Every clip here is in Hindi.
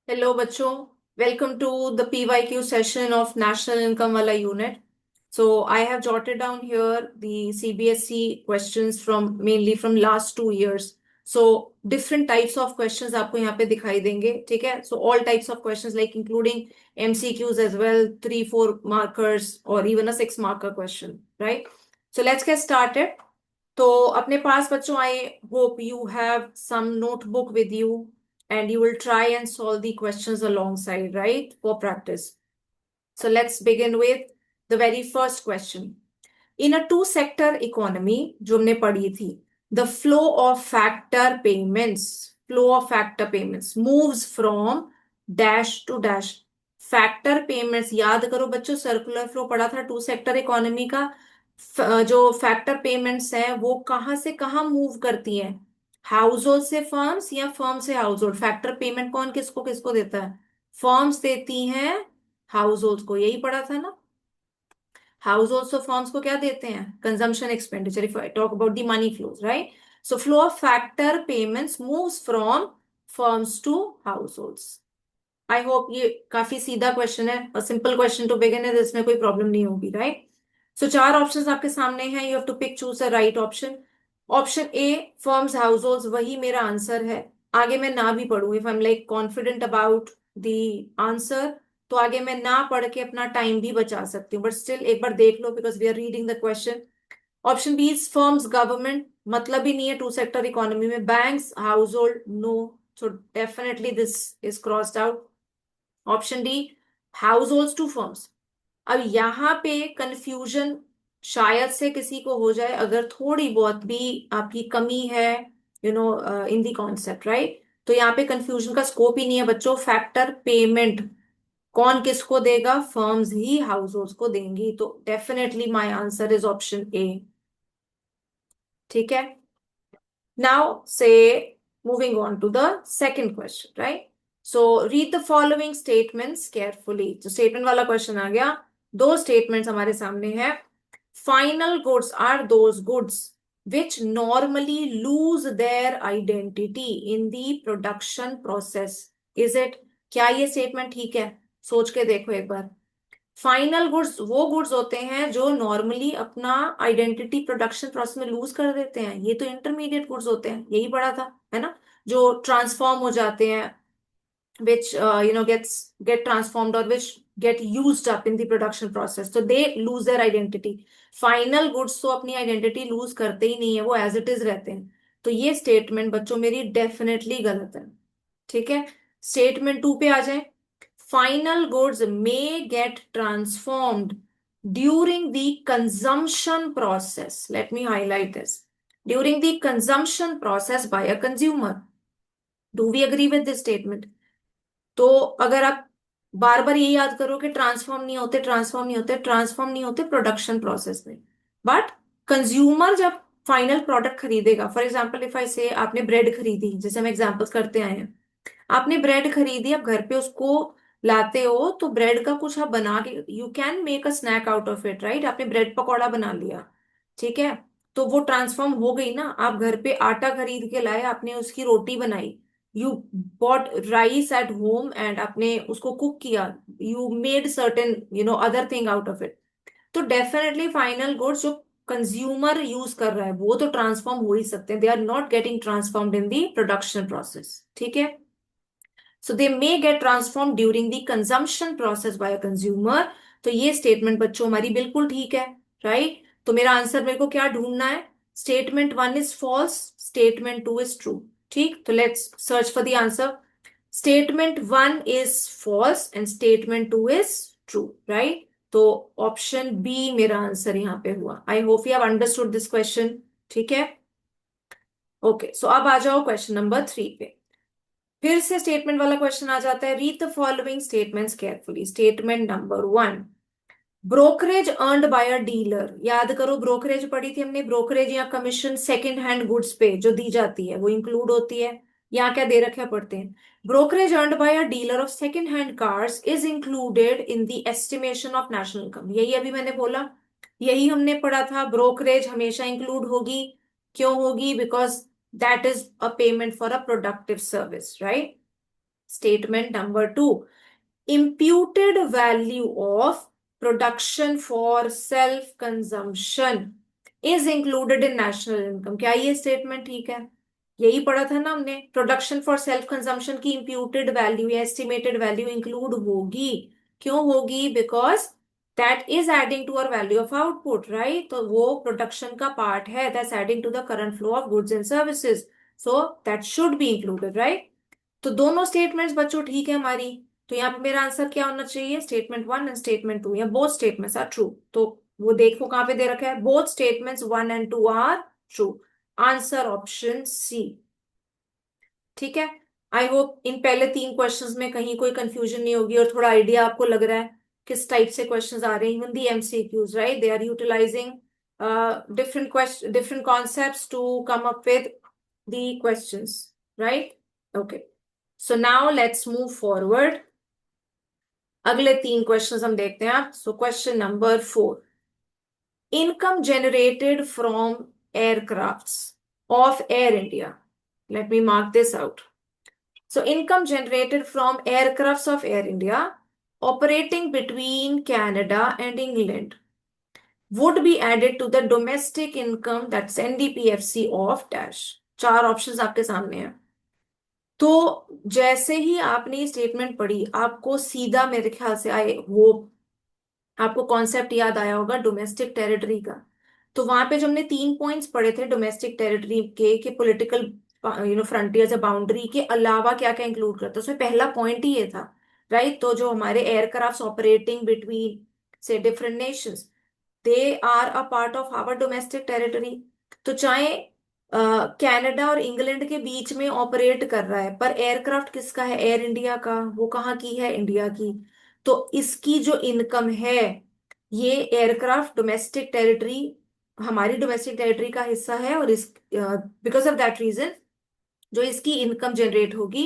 हेलो बच्चों, welcome to the PYQ session of national income वाला unit. So I have jotted down here the CBSE questions from mainly from last 2 years. So different types of questions आपको यहाँ पे दिखाई देंगे. ठीक है, so all types of questions like including MCQs as well, 3-4 markers और even a 6 marker question. Right, so let's get started. तो अपने पास बच्चों, I hope you have some notebook with you and you will try and solve the questions alongside, right, for practice. So let's begin with the very first question. In a two-sector economy, जो हमने पढ़ी थी, the flow of factor payments moves from dash to dash. Factor payments याद करो बच्चों, सर्कुलर फ्लो पढ़ा था टू सेक्टर इकोनॉमी का. जो फैक्टर पेमेंट्स है वो कहाँ से कहाँ मूव करती हैं? हाउस होल्ड से फर्म्स या फर्म से हाउस होल्ड? फैक्टर पेमेंट कौन किसको किसको देता है? फर्म्स देती हैं हाउस होल्ड को, यही पढ़ा था ना. हाउस होल्ड ऑफ फर्म्स को क्या देते हैं? Consumption expenditure. If I talk about the money flows, right. So flow of factor payments moves from firms to households. I hope ये काफी सीधा क्वेश्चन है और सिंपल क्वेश्चन टू बिगिन है, इसमें कोई प्रॉब्लम नहीं होगी, राइट. सो चार ऑप्शंस आपके सामने हैं, you have to pick, choose the right option. Option A, firms households, वही मेरा आंसर है. आगे मैं ना भी पढ़ूं, if I am like confident about the answer, तो आगे मैं ना पढ़ के अपना टाइम भी बचा सकती हूँ, बट स्टिल एक बार देख लो because we are reading the question. Option B is firms government, मतलब ही नहीं है टू सेक्टर इकोनॉमी में. Banks household, no. So definitely this is crossed out. Option D, household to firms. अब यहाँ पे कंफ्यूजन शायद से किसी को हो जाए अगर थोड़ी बहुत भी आपकी कमी है, इन दी कॉन्सेप्ट, राइट. तो यहाँ पे कंफ्यूजन का स्कोप ही नहीं है बच्चों. फैक्टर पेमेंट कौन किसको देगा? फर्म्स ही हाउस होल्ड को देंगी. तो definitely my answer is option A. ठीक है. Now, say, moving on to the second question, right? So, read the following statements carefully. So, statement वाला question आ गया. दो statements हमारे सामने हैं. Final goods are those goods which normally lose their identity in the production process. Is it? क्या ये statement ठीक है? सोच के देखो एक बार. फाइनल गुड्स वो गुड्स होते हैं जो नॉर्मली अपना आइडेंटिटी प्रोडक्शन प्रोसेस में लूज कर देते हैं. ये तो इंटरमीडिएट गुड्स होते हैं, यही पढ़ा था, है ना. जो ट्रांसफॉर्म हो जाते हैं, which get transformed or which get used up in the production process, so they lose their identity. Final goods तो अपनी आइडेंटिटी लूज करते ही नहीं है, वो एज इट इज रहते हैं. तो ये स्टेटमेंट बच्चों मेरी डेफिनेटली गलत है. ठीक है, स्टेटमेंट टू पे आ जाए. Final goods may get transformed during the consumption process. Let me highlight this. During the consumption process by a consumer. Do we agree with this statement? तो अगर आप बार बार ये याद करो कि ट्रांसफॉर्म नहीं होते प्रोडक्शन प्रोसेस में, बट कंज्यूमर जब फाइनल प्रोडक्ट खरीदेगा, फॉर एग्जाम्पल इफ आई से आपने ब्रेड खरीदी, जैसे हम एग्जाम्पल्स करते आए हैं. आपने ब्रेड खरीदी, आप घर पे उसको लाते हो तो ब्रेड का कुछ आप बना के, you can make a snack out of it, right. आपने ब्रेड पकौड़ा बना लिया, ठीक है. तो वो ट्रांसफॉर्म हो गई ना. आप घर पे आटा खरीद के लाए, आपने उसकी रोटी बनाई. You bought rice at home and आपने उसको कुक किया. You made certain other thing out of it. तो डेफिनेटली फाइनल गुड्स जो कंज्यूमर यूज कर रहा है वो तो ट्रांसफॉर्म हो ही सकते हैं. They are not getting transformed in the production process. ठीक है. So they may get transform during the consumption process by a consumer. तो ये स्टेटमेंट बच्चों हमारी बिल्कुल ठीक है, राइट. तो मेरा आंसर मेरे को क्या ढूंढना है? Statement one is false, statement two is true. ठीक, तो let's search for the answer. Statement one is false and statement two is true, right. तो ऑप्शन बी मेरा आंसर यहां पे हुआ. I hope you have understood this question. ठीक है. ओके, सो अब आ जाओ क्वेश्चन नंबर 3 पे. फिर से स्टेटमेंट वाला क्वेश्चन आ जाता है. Read the following statements carefully. Statement number 1, brokerage earned bye a dealer. याद करो, ब्रोकरेज पढ़ी थी हमने. ब्रोकरेज या कमीशन सेकंड हैंड गुड्स पे जो दी जाती है वो इंक्लूड होती है. यहाँ क्या दे रखे पढ़ते हैं. Brokerage earned bye a dealer of second hand cars is included in the estimation of national income. यही अभी मैंने बोला, यही हमने पढ़ा था. ब्रोकरेज हमेशा इंक्लूड होगी. क्यों होगी? Because that is a payment for a productive service, right. Statement number two, imputed value of production for self consumption is included in national income। क्या ये स्टेटमेंट ठीक है? यही पढ़ा था ना हमने, प्रोडक्शन फॉर सेल्फ कंजम्पशन की इम्प्यूटेड वैल्यू या एस्टिमेटेड वैल्यू इंक्लूड होगी। क्यों होगी? Because that is adding to our value of output, right? तो वो प्रोडक्शन का पार्ट है, that's adding to the current flow of goods and services, so that should be included, right? तो दोनों स्टेटमेंट्स बच्चों ठीक है हमारी। तो यहाँ पे मेरा आंसर क्या होना चाहिए? Statement one and statement two, या बोथ स्टेटमेंट्स आर ट्रू। तो वो देखो कहाँ पे दे रखा है, both statements one and two are true. Answer option C. ठीक है, आई होप इन पहले तीन क्वेश्चंस में कहीं कोई कंफ्यूजन नहीं होगी और थोड़ा आइडिया आपको लग रहा है किस टाइप से क्वेश्चंस आ रहे हैं। Even the MCQs, right, they are utilizing different question, different concepts to come up with the questions, right? Okay, so now let's move forward। अगले तीन क्वेश्चंस हम देखते हैं आप। सो question number four, income generated from aircrafts of air India, let me mark this out. So income generated from aircrafts of Air India operating between Canada and England would be added to the domestic income, that's NDPFC of dash। चार ऑप्शंस आपके सामने हैं। तो जैसे ही आपने ये स्टेटमेंट पढ़ी, आपको सीधा मेरे ख्याल से आए वो आपको कॉन्सेप्ट याद आया होगा डोमेस्टिक टेरिटरी का। तो वहां पे जो हमने तीन पॉइंट्स पढ़े थे डोमेस्टिक टेरिटरी के, कि पॉलिटिकल फ्रंटियर्स या बाउंड्री के अलावा क्या क्या इंक्लूड करता है, उसमें पहला पॉइंट ही ये था, राइट? तो जो हमारे एयरक्राफ्ट ऑपरेटिंग बिटवीन से different nations, they are a part of our domestic territory. तो चाहे कनाडा और इंग्लैंड के बीच में ऑपरेट कर रहा है, पर एयरक्राफ्ट किसका है? एयर इंडिया का। वो कहाँ की है? इंडिया की। तो इसकी जो इनकम है, ये एयरक्राफ्ट डोमेस्टिक टेरिटरी, हमारी डोमेस्टिक टेरिटरी का हिस्सा है, और इस बिकॉज ऑफ दैट रीजन जो इसकी इनकम जनरेट होगी,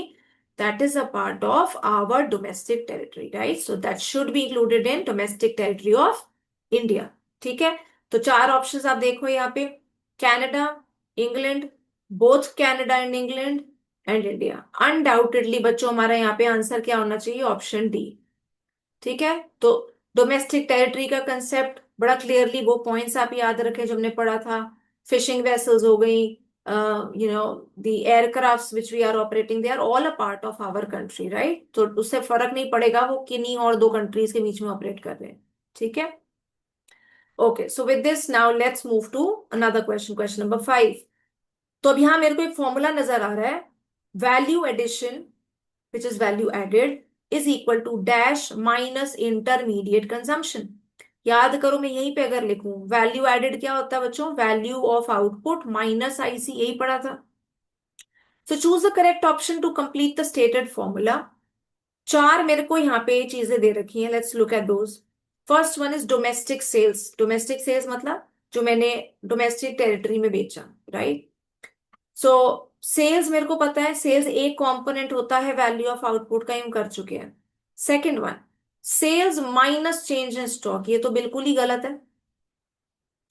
that is a part of our domestic territory, right? So that should be included in domestic territory of India. ठीक है, तो चार ऑप्शंस आप देखो यहाँ पे, Canada, England, both Canada and England, and India. Undoubtedly बच्चों हमारा यहाँ पे आंसर क्या होना चाहिए? Option D. ठीक है, तो डोमेस्टिक टेरिटरी का कंसेप्ट बड़ा क्लियरली, वो पॉइंट्स आप याद रखें जो हमने पढ़ा था। फिशिंग वेसल्स हो गई, the aircrafts which we are operating, they are all a part of our country, right? तो उससे फर्क नहीं पड़ेगा वो किन्हीं और दो कंट्रीज के बीच में ऑपरेट कर रहे हैं। ठीक है, okay, so with this now let's move to another question, question number five. तो अब यहां मेरे को एक फॉर्मूला नजर आ रहा है, value addition which is value added is equal to dash minus intermediate consumption। याद करो, मैं यहीं पे अगर लिखूं वैल्यू एडेड क्या होता है बच्चों? Value of output minus IC, यही पढ़ा था। So choose the correct option to complete the stated formula. चार मेरे को यहाँ पे चीजें दे रखी हैं, let's look at those. First one is domestic sales. Domestic sales मतलब जो मैंने डोमेस्टिक टेरिटरी में बेचा, राइट? सो सेल्स मेरे को पता है, सेल्स एक कंपोनेंट होता है वैल्यू ऑफ आउटपुट का, हम कर चुके हैं। Second one, sales minus change in stock, ये तो बिल्कुल ही गलत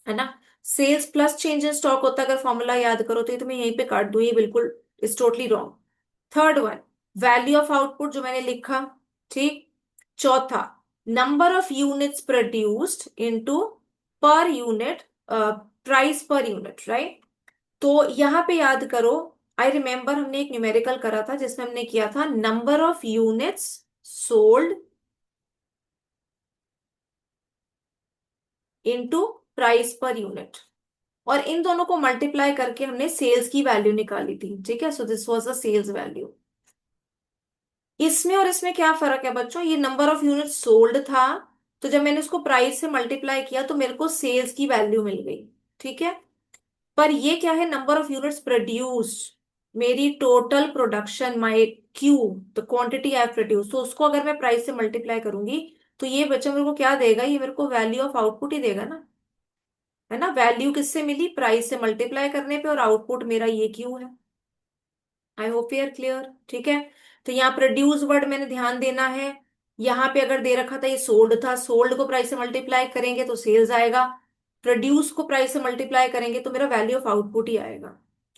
है ना? Sales plus change in stock होता है, अगर फॉर्मूला याद करो तो ये तो मैं यहीं पे काट दूं, ये बिल्कुल is totally wrong. Third one, value of output जो मैंने लिखा, ठीक। चौथा, number of units produced into per unit, price per unit, right? तो यहां पे याद करो, आई रिमेम्बर हमने एक न्यूमेरिकल करा था जिसमें हमने किया था number of units sold into price per unit, और इन दोनों को मल्टीप्लाई करके हमने सेल्स की वैल्यू निकाली थी। ठीक है, so this was the sales value. इसमें और इसमें क्या फर्क है बच्चों? ये नंबर ऑफ यूनिट सोल्ड था, तो जब मैंने उसको प्राइस से मल्टीप्लाई किया तो मेरे को सेल्स की वैल्यू मिल गई। ठीक है, पर ये क्या है? नंबर ऑफ यूनिट्स प्रोड्यूस्ड, मेरी total production, my Q, the quantity I produce, तो उसको अगर मैं प्राइस से मल्टीप्लाई करूंगी तो ये बच्चा मेरे को क्या देगा? ये मेरे को वैल्यू ऑफ आउटपुट ही देगा ना, है ना? वैल्यू किससे मिली? प्राइस से मल्टीप्लाई करने पे, और आउटपुट मेरा ये क्यू है। I hope you're clear. ठीक है, तो यहाँ प्रोड्यूस वर्ड मैंने ध्यान देना है। यहाँ पे अगर दे रखा था ये सोल्ड था, सोल्ड को प्राइस से मल्टीप्लाई करेंगे तो सेल्स आएगा, प्रोड्यूस को प्राइस से मल्टीप्लाई करेंगे तो मेरा वैल्यू ऑफ आउटपुट ही आएगा।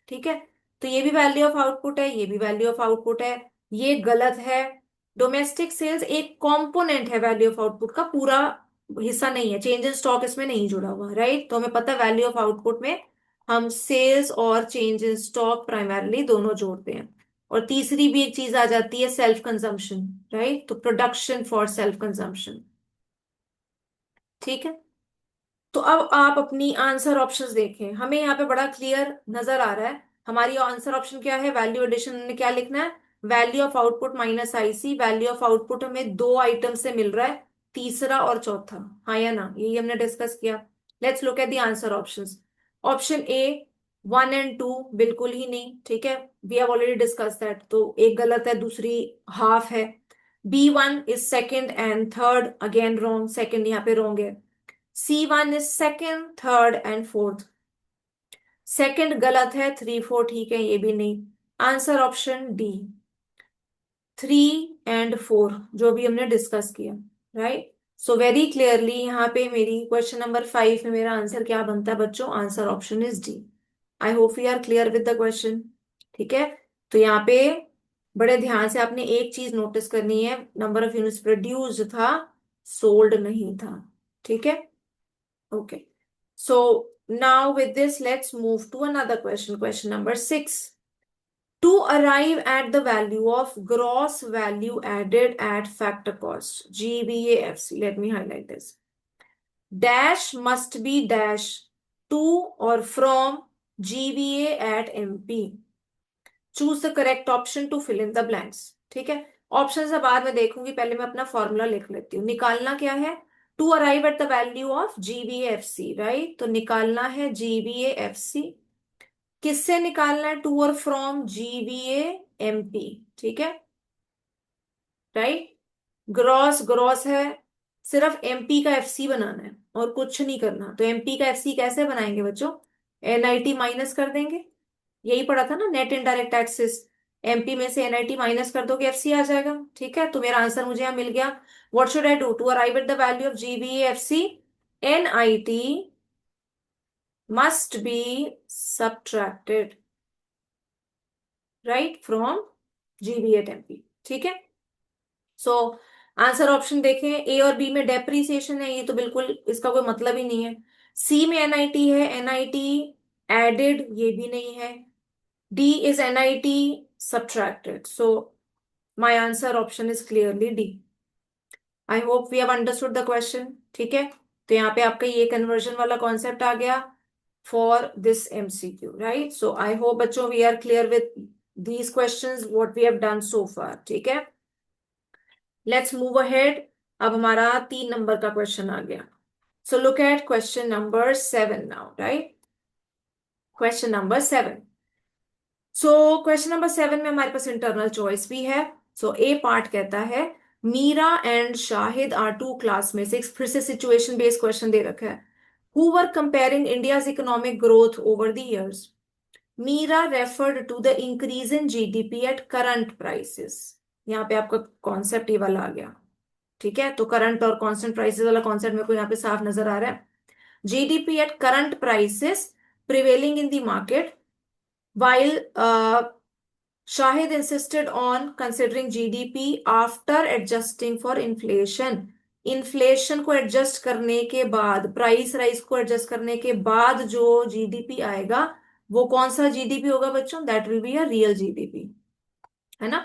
ठीक है, तो ये भी वैल्यू ऑफ आउटपुट है, ये भी वैल्यू ऑफ आउटपुट है। ये गलत है। डोमेस्टिक सेल्स एक कंपोनेंट है वैल्यू ऑफ आउटपुट का, पूरा हिस्सा नहीं है। चेंज इन स्टॉक इसमें नहीं जुड़ा हुआ, राइट। तो हमें पता है वैल्यू ऑफ आउटपुट में हम सेल्स और चेंज इन स्टॉक प्राइमरली दोनों जोड़ते हैं। और तीसरी भी एक चीज आ जाती है, सेल्फ कंजम्पशन, राइट। तो प्रोडक्शन फॉर सेल्फ कंजम्पशन, ठीक है। तो अब आप अपनी आंसर ऑप्शंस देखें, हमें यहाँ पे बड़ा क्लियर नजर आ रहा है। हमारी आंसर ऑप्शन क्या है, वैल्यू एडिशन में क्या लिखना है, value of output minus IC. Value of output हमें दो आइटम से मिल रहा है, तीसरा और चौथा, हाँ या ना, यही हमने डिस्कस किया। Let's look at the answer options. Option A 1 और 2 बिल्कुल ही नहीं, ठीक है, we have already discuss that, तो एक गलत है, दूसरी हाफ है। B1 is second and third, again wrong, second यहाँ पे रॉन्ग है। C1 is second, third and fourth, second गलत है, 3 4 ठीक है, ये भी नहीं। आंसर ऑप्शन डी, 3 और 4, जो भी हमने डिस्कस किया, राइट। सो वेरी क्लियरली यहाँ पे मेरी क्वेश्चन नंबर 5 में मेरा आंसर क्या बनता है बच्चों, answer option is D. I hope we are clear with the question, ठीक है। तो यहाँ पे बड़े ध्यान से आपने एक चीज नोटिस करनी है, नंबर ऑफ यूनिट्स प्रोड्यूस्ड था, सोल्ड नहीं था, ठीक है। Okay. So now with this, let's move to another question. Question number 6. To arrive at the value of gross value added at factor cost, GVAFC, let me highlight this. Dash must be dash to or from GVA at MP. Choose the correct option to fill in the blanks. ठीक है, ऑप्शन से बाद में देखूंगी, पहले मैं अपना फॉर्मूला लिख लेती हूँ। निकालना क्या है, to arrive at the value of GVAFC, right. तो निकालना है GVAFC, किससे निकालना है, टू और फ्रॉम GVAMP, ठीक है, राइट। ग्रॉस ग्रॉस है, सिर्फ एमपी का एफसी बनाना है और कुछ नहीं करना। तो एमपी का एफसी कैसे बनाएंगे बच्चों, एनआईटी माइनस कर देंगे, यही पढ़ा था ना, नेट इनडायरेक्ट टैक्सेस। एमपी में से एनआईटी माइनस कर दोगे, एफसी आ जाएगा, ठीक है। तो मेरा आंसर मुझे यहाँ मिल गया। What should I do to arrive at the value of GVAFC, NIT must be subtracted, right, from GVAMP, ठीक है। सो आंसर ऑप्शन देखें, ए और बी में डेप्रीसिएशन है, ये तो बिल्कुल इसका कोई मतलब ही नहीं है। सी में एनआईटी है, एनआईटी एडेड, ये भी नहीं है। D is NIT subtracted, so my answer option is clearly D. I hope we have understood the question, ठीक है। तो यहाँ पे आपका ये कन्वर्जन वाला कॉन्सेप्ट आ गया for this MCQ, right. So I hope बच्चों we are clear with these questions what we have done so far, ठीक है। Let's move ahead. अब हमारा 3 नंबर का क्वेश्चन आ गया। So look at question number 7 now, right. Question number 7। So question number 7 में हमारे पास इंटरनल चॉइस भी है। सो ए पार्ट कहता है, Meera and Shahid are two classmates, फिर से सिचुएशन बेस्ड क्वेश्चन दे रखा है, who were comparing India's economic growth over the years. Meera referred to the increase in GDP at current prices. यहाँ पे आपका कॉन्सेप्ट ये वाला आ गया, ठीक है। तो करंट और कांस्टेंट प्राइसेस वाला कॉन्सेप्ट मेरे को यहाँ पे साफ नजर आ रहा है। GDP at current prices prevailing in the market, while Shahid insisted on considering GDP after adjusting for inflation. Inflation को एडजस्ट करने के बाद, प्राइस राइज को एडजस्ट करने के बाद जो जीडीपी आएगा, वो कौन सा जीडीपी होगा बच्चों, that will be a real GDP, है ना।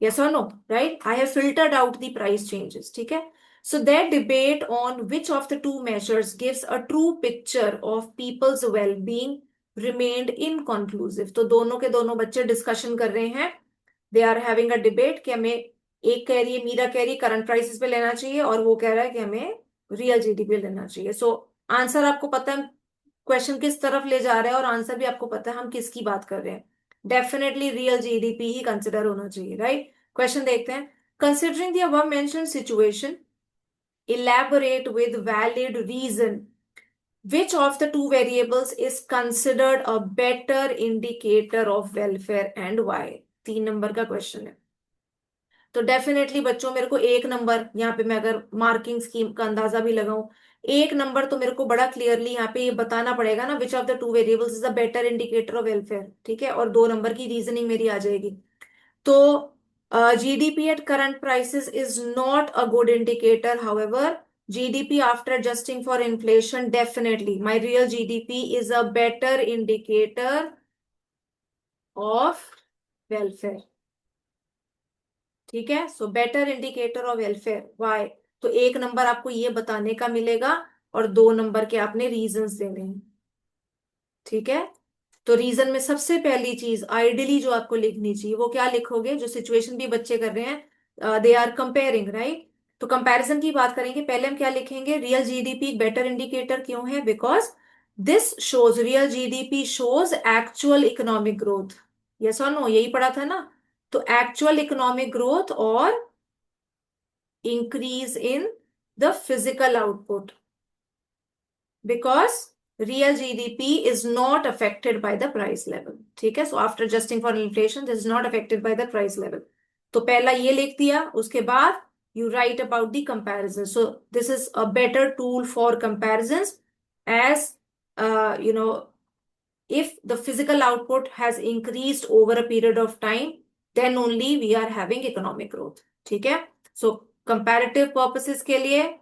Yes or no? Right? I have filtered out the price changes. ठीक है. So their debate on which of the two measures gives a true picture of people's well-being remained inconclusive. तो दोनों के दोनों बच्चे डिस्कशन कर रहे हैं. They are having a debate कि हमें, एक कह रही है, मीरा कह रही है करंट प्राइसेस पे लेना चाहिए, और वो कह रहा है कि हमें रियल जीडीपी लेना चाहिए। सो आंसर आपको पता है क्वेश्चन किस तरफ ले जा रहा है, और आंसर भी आपको पता है हम किसकी बात कर रहे हैं। डेफिनेटली रियल जीडीपी ही कंसिडर होना चाहिए, राइट। क्वेश्चन देखते हैं। Considering the above mentioned situation, elaborate with valid reason which of the two variables is considered a better indicator of welfare and why। 3 number का क्वेश्चन है। तो डेफिनेटली बच्चों मेरे को एक नंबर यहाँ पे, मैं अगर मार्किंग स्कीम का अंदाजा भी लगाऊं, एक नंबर तो मेरे को बड़ा क्लियरली यहाँ पे ये बताना पड़ेगा ना, which of the two variables is a better indicator of welfare, ठीक है, और 2 नंबर की रीजनिंग मेरी आ जाएगी। तो GDP at current prices is not a good indicator. However, GDP after adjusting for inflation, definitely, my real GDP is a better indicator of welfare. ठीक है, so better indicator of welfare, why? तो एक नंबर आपको ये बताने का मिलेगा और 2 नंबर के आपने रीजंस देने हैं। ठीक है, तो रीजन में सबसे पहली चीज आइडियली जो आपको लिखनी चाहिए वो क्या लिखोगे, जो सिचुएशन भी बच्चे कर रहे हैं, दे आर कंपेयरिंग, राइट? तो कंपैरिजन की बात करेंगे, पहले हम क्या लिखेंगे, रियल जीडीपी बेटर इंडिकेटर क्यों है? Because this shows, real GDP shows actual economic growth. Yes और नो, यही पढ़ा था ना? तो एक्चुअल इकोनॉमिक ग्रोथ और increase in the physical output, because real GDP is not affected by the price level। ठीक है, so after adjusting for inflation this is not affected by the price level। तो पहला ये लिख दिया, उसके बाद you write about the comparison, so this is a better tool for comparisons, as you know, if the physical output has increased over a period of time, then only we are having economic growth। ठीक है, so comparative purposes के लिए,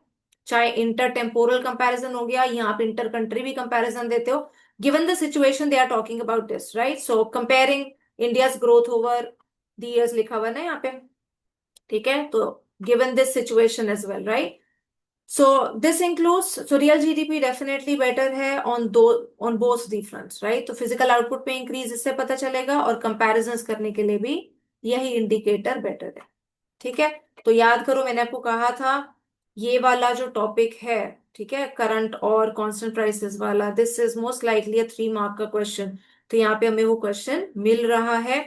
चाहे इंटर टेम्पोरल कंपैरिजन हो गया, यहाँ पे इंटर कंट्री भी कंपैरिजन देते हो, given the situation they are talking about this, right? So comparing India's growth over the years लिखा हुआ है ना यहाँ पे, ठीक है, तो given this situation as well, right? So this includes, so real GDP definitely better है on both the fronts, right? तो physical output पे increase इससे पता चलेगा, और comparisons करने के लिए भी यही इंडिकेटर बेटर है। ठीक है, तो याद करो मैंने आपको कहा था ये वाला जो टॉपिक है, ठीक है, करंट और कांस्टेंट प्राइसेस वाला, this is most likely a 3 mark का क्वेश्चन। तो यहाँ पे हमें वो क्वेश्चन मिल रहा है,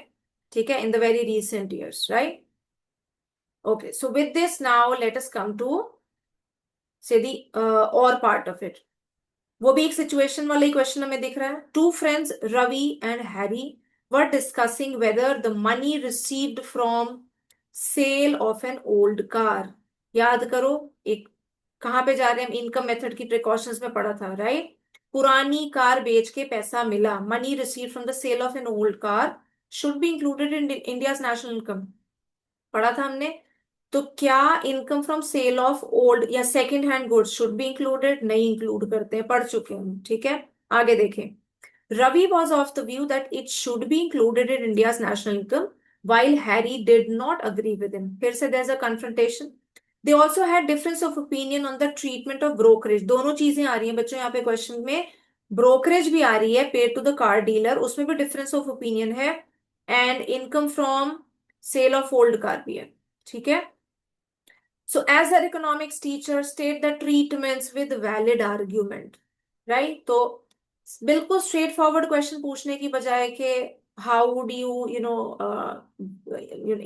ठीक है, in the very recent years, right? Okay, so with this now let us come to see the और पार्ट ऑफ इट। वो भी एक सिचुएशन वाला ही क्वेश्चन हमें दिख रहा है। Two friends Ravi and Harry were discussing whether the money received from sale of an old car. याद करो, एक कहां पे जा रहे हैं हम, इनकम मेथड की प्रिकॉशंस में पढ़ा था, राइट? पुरानी कार बेच के पैसा मिला, money receive from the sale of an old car should be included in India's national income, पढ़ा था हमने। तो क्या income from sale of old या second hand goods should be included? नहीं इंक्लूड करते हैं, पढ़ चुके हैं, ठीक है। आगे देखें, Ravi was of the view that it should be included in India's national income while Harry did not agree with him। फिर से there's a confrontation। They also had difference of opinion on the treatment of brokerage। दोनों चीजें आ रही हैं बच्चों यहाँ पे क्वेश्चन में, ब्रोकरेज भी आ रही है, paid to the car dealer, उसमें भी डिफरेंस ऑफ ओपिनियन है, and income from sale of old car भी है, ठीक है। So as an economics teacher, state the treatments with valid argument, right? तो बिल्कुल स्ट्रेट फॉरवर्ड क्वेश्चन पूछने की बजाय कि हाउ वुड यू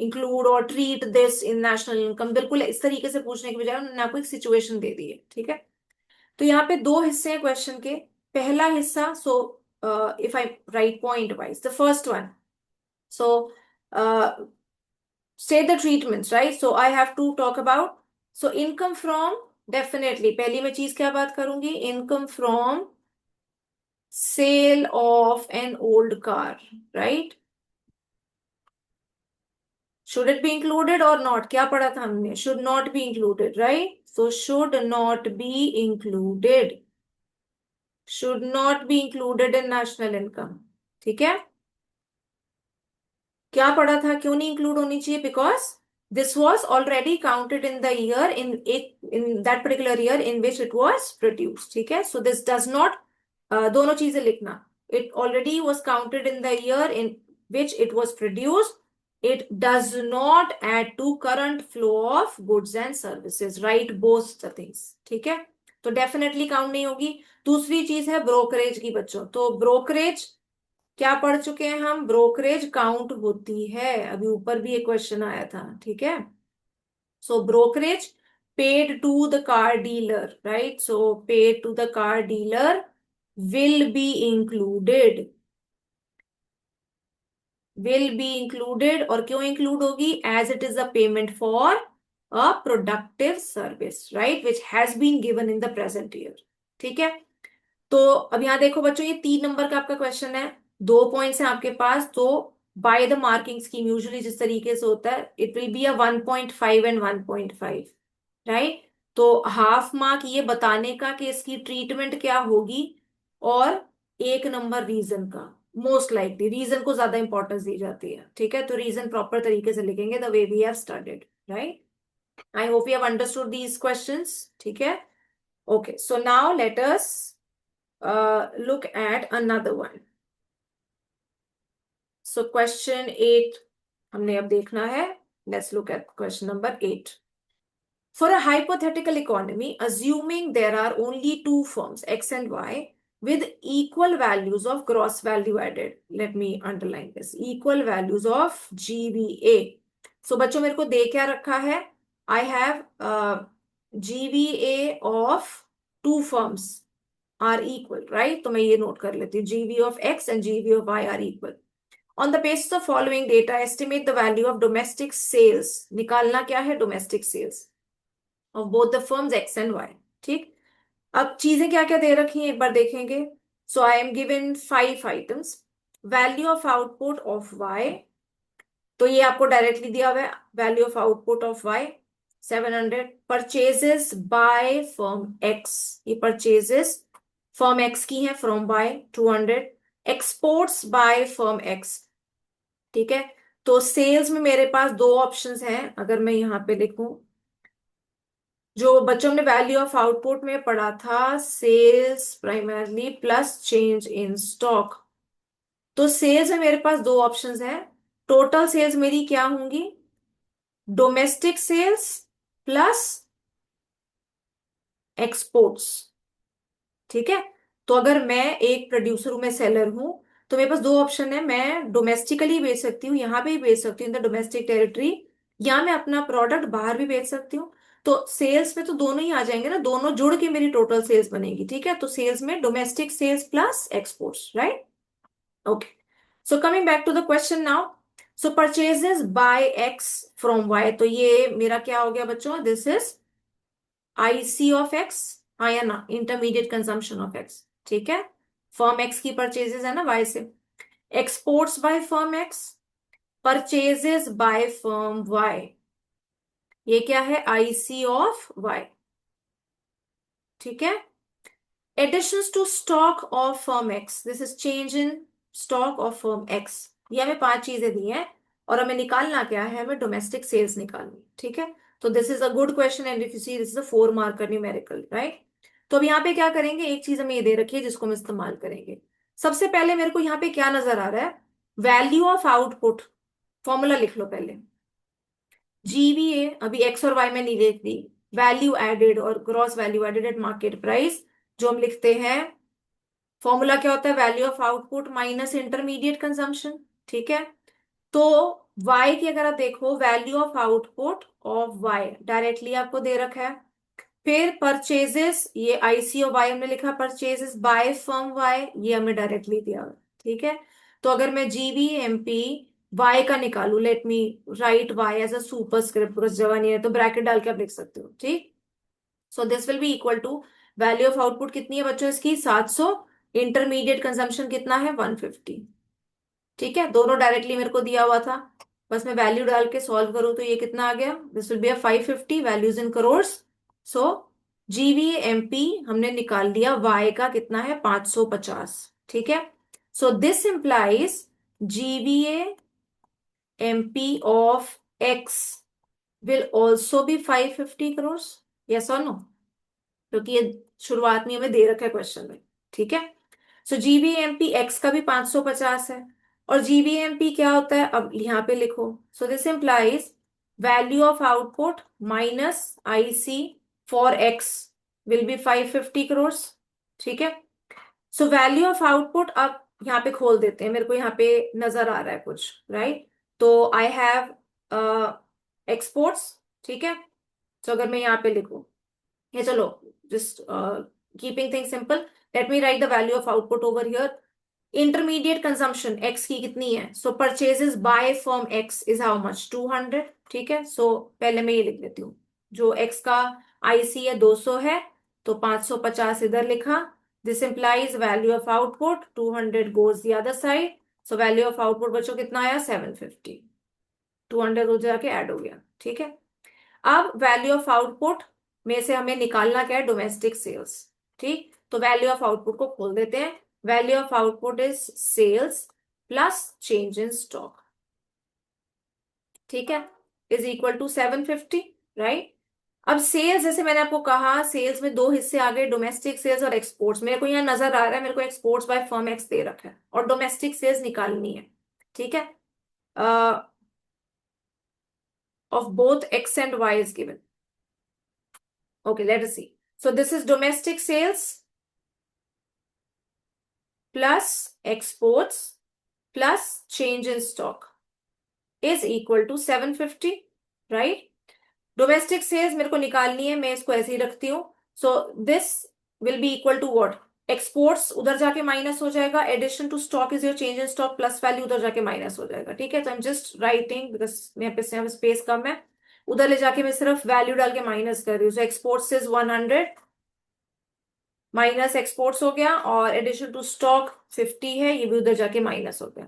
इंक्लूड और treat this in national income, बिल्कुल इस तरीके से पूछने की बजाय उन्होंने आपको एक सिचुएशन दे दी है, ठीक है। तो यहाँ पे 2 हिस्से हैं क्वेश्चन के। पहला हिस्सा, so if I right point wise, the first one, so state the treatments, right? So I have to talk about, so income from, definitely पहली मैं चीज क्या बात करूंगी, income from sale of an old car, right? Should it be included or not? क्या पढ़ा था हमने? Should not be included, right? So should not be included, should not be included in national income, ठीक है। क्या पढ़ा था, क्यों नहीं इंक्लूड होनी चाहिए? Because this was already counted in the year, in that particular year in which it was produce, ठीक है। सो दिस डज नॉट, दोनों चीजें लिखना, it already was counted in the year in which it was produce, it does not add to current flow of goods and services, right, both the things, ठीक है। तो डेफिनेटली काउंट नहीं होगी। दूसरी चीज है ब्रोकरेज की बच्चों, तो ब्रोकरेज क्या पढ़ चुके हैं हम, ब्रोकरेज काउंट होती है, अभी ऊपर भी एक क्वेश्चन आया था, ठीक है। So brokerage paid to the car dealer, right, so paid to the car dealer will be included, will be included, और क्यों इंक्लूड होगी? As it is a payment for a productive service, right, which has been given in the present year. ठीक है, तो अब यहां देखो बच्चों, ये 3 नंबर का आपका क्वेश्चन है, 2 पॉइंट्स हैं आपके पास, तो by the marking scheme usually जिस तरीके से होता है, it will be a 1.5 and 1.5, right. तो हाफ मार्क ये बताने का कि इसकी ट्रीटमेंट क्या होगी, और 1 नंबर रीजन का, मोस्ट लाइकली रीजन को ज्यादा इंपॉर्टेंस दी जाती है। ठीक है, तो रीजन प्रॉपर तरीके से लिखेंगे, the way we have studied, right. I hope you have understood these questions. ठीक है, okay, so now let us look at another one. So question 8 हमने अब देखना है। Let's look at question number 8. For a hypothetical economy, assuming there are only two firms, X and Y, with equal values of gross value added. Let me underline this. Equal values of GVA. So बच्चों मेरे को दे क्या रखा है? I have GVA of two firms are equal, right? तो मैं ये नोट कर लेती हूँ, GV of X and GV of Y are equal. On the basis of following data, estimate the value of domestic sales. निकालना क्या है? Domestic sales of both the firms X and Y. ठीक, अब चीजें क्या क्या दे रखी हैं एक बार देखेंगे। So I am given 5 items. Value of output of Y, तो ये आपको डायरेक्टली दिया हुआ है, value of output of Y 700। Purchases by firm X, ये परचेजेस फर्म एक्स की है from by 200। Exports by firm X, ठीक है। तो सेल्स में मेरे पास दो ऑप्शंस हैं, अगर मैं यहां पे लिखूं, जो बच्चों ने वैल्यू ऑफ आउटपुट में पढ़ा था, sales primarily plus change in stock. तो सेल्स में मेरे पास दो ऑप्शंस हैं, टोटल सेल्स मेरी क्या होंगी? Domestic sales plus exports. ठीक है, तो अगर मैं एक प्रोड्यूसर हूं, मैं सेलर हूं, तो मेरे पास दो ऑप्शन है, मैं डोमेस्टिकली बेच सकती हूँ, यहां पे ही बेच सकती हूँ इन द डोमेस्टिक टेरिटरी, या मैं अपना प्रोडक्ट बाहर भी बेच सकती हूँ। तो सेल्स में तो दोनों ही आ जाएंगे ना, दोनों जुड़ के मेरी टोटल सेल्स बनेगी। ठीक है, तो सेल्स में domestic sales plus exports, right. Okay, so coming back to the question now. So purchases by X from Y, तो ये मेरा क्या हो गया बच्चों? This is IC of X, हाँ या ना, इंटरमीडिएट कंजम्पशन ऑफ एक्स। ठीक है, फर्म एक्स की परचेजेस है ना वाई से। Exports by firm X, purchases by firm Y, ये क्या है? IC of Y. ठीक है, additions to stock of firm X, this is change in stock of firm X. ये हमें 5 चीजें दी हैं, और हमें निकालना क्या है? हमें डोमेस्टिक सेल्स निकालनी। ठीक है, तो this is a good question, and if you see this is a 4 marker numerical, right. तो अब यहाँ पे क्या करेंगे, एक चीज हमें ये दे रखी है जिसको हम इस्तेमाल करेंगे। सबसे पहले मेरे को यहाँ पे क्या नजर आ रहा है? वैल्यू ऑफ आउटपुट, फॉर्मूला लिख लो पहले। जीवीए, अभी एक्स और वाई में नहीं लिख दी, वैल्यू एडेड और gross value added at market price, जो हम लिखते हैं, फॉर्मूला क्या होता है? Value of output minus intermediate consumption. ठीक है, तो y की अगर आप देखो, value of output of y directly आपको दे रखा है। फिर परचेजेस, ये आईसी और वाई हमने लिखा, परचेजेस बाय फर्म वाई, ये हमें डायरेक्टली दिया हुआ है। ठीक है, तो अगर मैं जीवी एमपी वाई का निकालू, let me write Y as a superscript, because जगह नहीं है तो ब्रैकेट डाल के आप लिख सकते हो। ठीक, so this will be equal to, value of output कितनी है बच्चों इसकी? 700। इंटरमीडिएट कंजम्पशन कितना है? 150। ठीक है, दोनों डायरेक्टली मेरे को दिया हुआ था, बस मैं वैल्यू डाल के सॉल्व करूं तो ये कितना आ गया? This will be a 550, values in crores. सो जीवीएमपी हमने निकाल लिया, वाई का कितना है? 550। ठीक है, so this implies GVA MP of x will also be 550 crore. Yes और नो? क्योंकि ये शुरुआत में हमें दे रखा है क्वेश्चन में। ठीक है, सो जीवीएमपी एक्स का भी 550 है, और जीवीएमपी क्या होता है अब यहां पे लिखो। सो this implies value of output minus IC for x will be 550 crore. ठीक है, सो वैल्यू ऑफ आउटपुट अब यहाँ पे खोल देते हैं, मेरे को यहाँ पे नजर आ रहा है कुछ, राइट। तो आई हैव एक्सपोर्ट्स। ठीक है, तो अगर मैं यहाँ पे लिखूं, ये चलो, just keeping things simple, let me write the value of output over here. Intermediate consumption X की कितनी है, so purchases by firm X is how much, 200। ठीक है, सो पहले मैं ये लिख लेती हूँ, जो एक्स का आईसी है 200 है, तो 550 इधर लिखा। This implies value of output 200 goes the other side, so value of output बच्चों कितना आया 750, 200 हो जाके ऐड हो गया। ठीक है, अब वैल्यू ऑफ आउटपुट में से हमें निकालना क्या है, डोमेस्टिक सेल्स। ठीक, तो वैल्यू ऑफ आउटपुट को खोल देते हैं। Value of output is sales plus change in stock, ठीक है, इज इक्वल टू 750, राइट। अब सेल्स, जैसे मैंने आपको कहा, सेल्स में दो हिस्से आ गए, डोमेस्टिक सेल्स और एक्सपोर्ट्स। मेरे को यहाँ नजर आ रहा है, मेरे को एक्सपोर्ट्स बाय फर्म एक्स दे रखा है और डोमेस्टिक सेल्स निकालनी है। ठीक है, of both X and Y is given. Okay, let us see. So this is domestic sales plus exports plus change in stock is equal to 750, right? Domestic sales मेरे को निकालनी है, मैं इसको ऐसे ही रखती हूँ। So this will be equal to what? Exports उधर जाके माइनस हो जाएगा, addition to stock is your change in stock, plus value उधर जाके माइनस हो जाएगा। ठीक है, तो I am just writing because मेरे पे स्पेस कम है, उधर ले जाके मैं सिर्फ वैल्यू डाल के माइनस कर रही हूँ। सो एक्सपोर्ट्स इज 100 माइनस एक्सपोर्ट्स हो गया, और एडिशन टू स्टॉक 50 है, ये भी उधर जाके माइनस हो गया।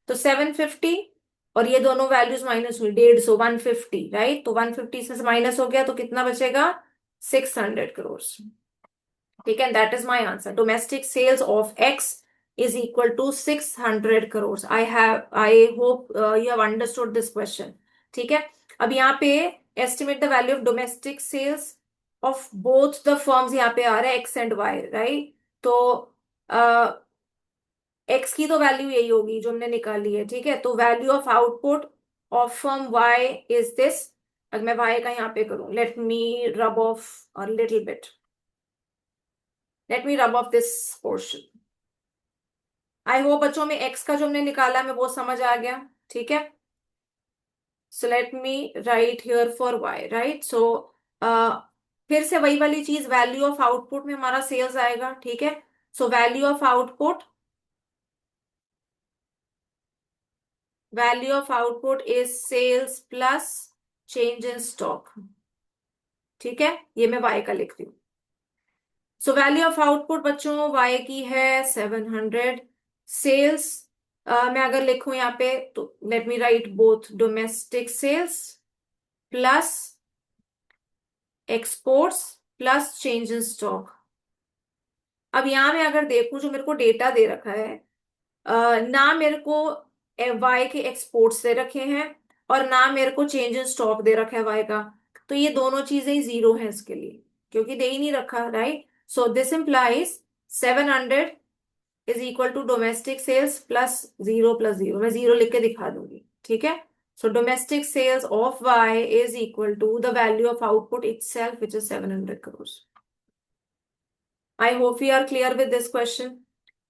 तो 750 और ये दोनों वैल्यूज माइनस हुई, 150, 150, राइट। तो 150 से माइनस हो गया तो कितना बचेगा, 600 करोड़। ठीक है, that is my answer. Domestic sales of X is equal to 600 crores. I hope you have understood this question. ठीक है, अब यहाँ पे estimate the value of domestic sales of both the firms, यहाँ पे आ रहा है x and y, right? तो x की तो वैल्यू यही होगी जो हमने निकाली है। ठीक है, तो value of output of firm y is this. अगर मैं y का यहाँ पे करूं, let me rub of a little bit, let me rub off this portion. I hope बच्चों में x का जो हमने निकाला मैं वो समझ आ गया। ठीक है, so let me write here for y, right. So फिर से वही वाली चीज, वैल्यू ऑफ आउटपुट में हमारा सेल्स आएगा। ठीक है, so value of output is sales plus change in stock. ठीक है, ये मैं y का लिख रही हूँ। सो वैल्यू ऑफ आउटपुट बच्चों y की है 700, सेल्स मैं अगर लिखूं यहाँ पे, तो let me write both domestic sales plus exports plus change in stock. अब यहां मैं अगर देखूं, जो मेरे को डेटा दे रखा है, ना मेरे को वाई के एक्सपोर्ट्स दे रखे हैं और ना मेरे को चेंज इन स्टॉक दे रखा है वाई का, तो ये दोनों चीजें ही जीरो हैं इसके लिए, क्योंकि दे ही नहीं रखा, right. So this implies 700 is equal to domestic sales plus zero, मैं जीरो लिख के दिखा दूंगी। ठीक है, so domestic sales of Y is equal to the value of output itself which is 700 crore. I hope you are clear with this question.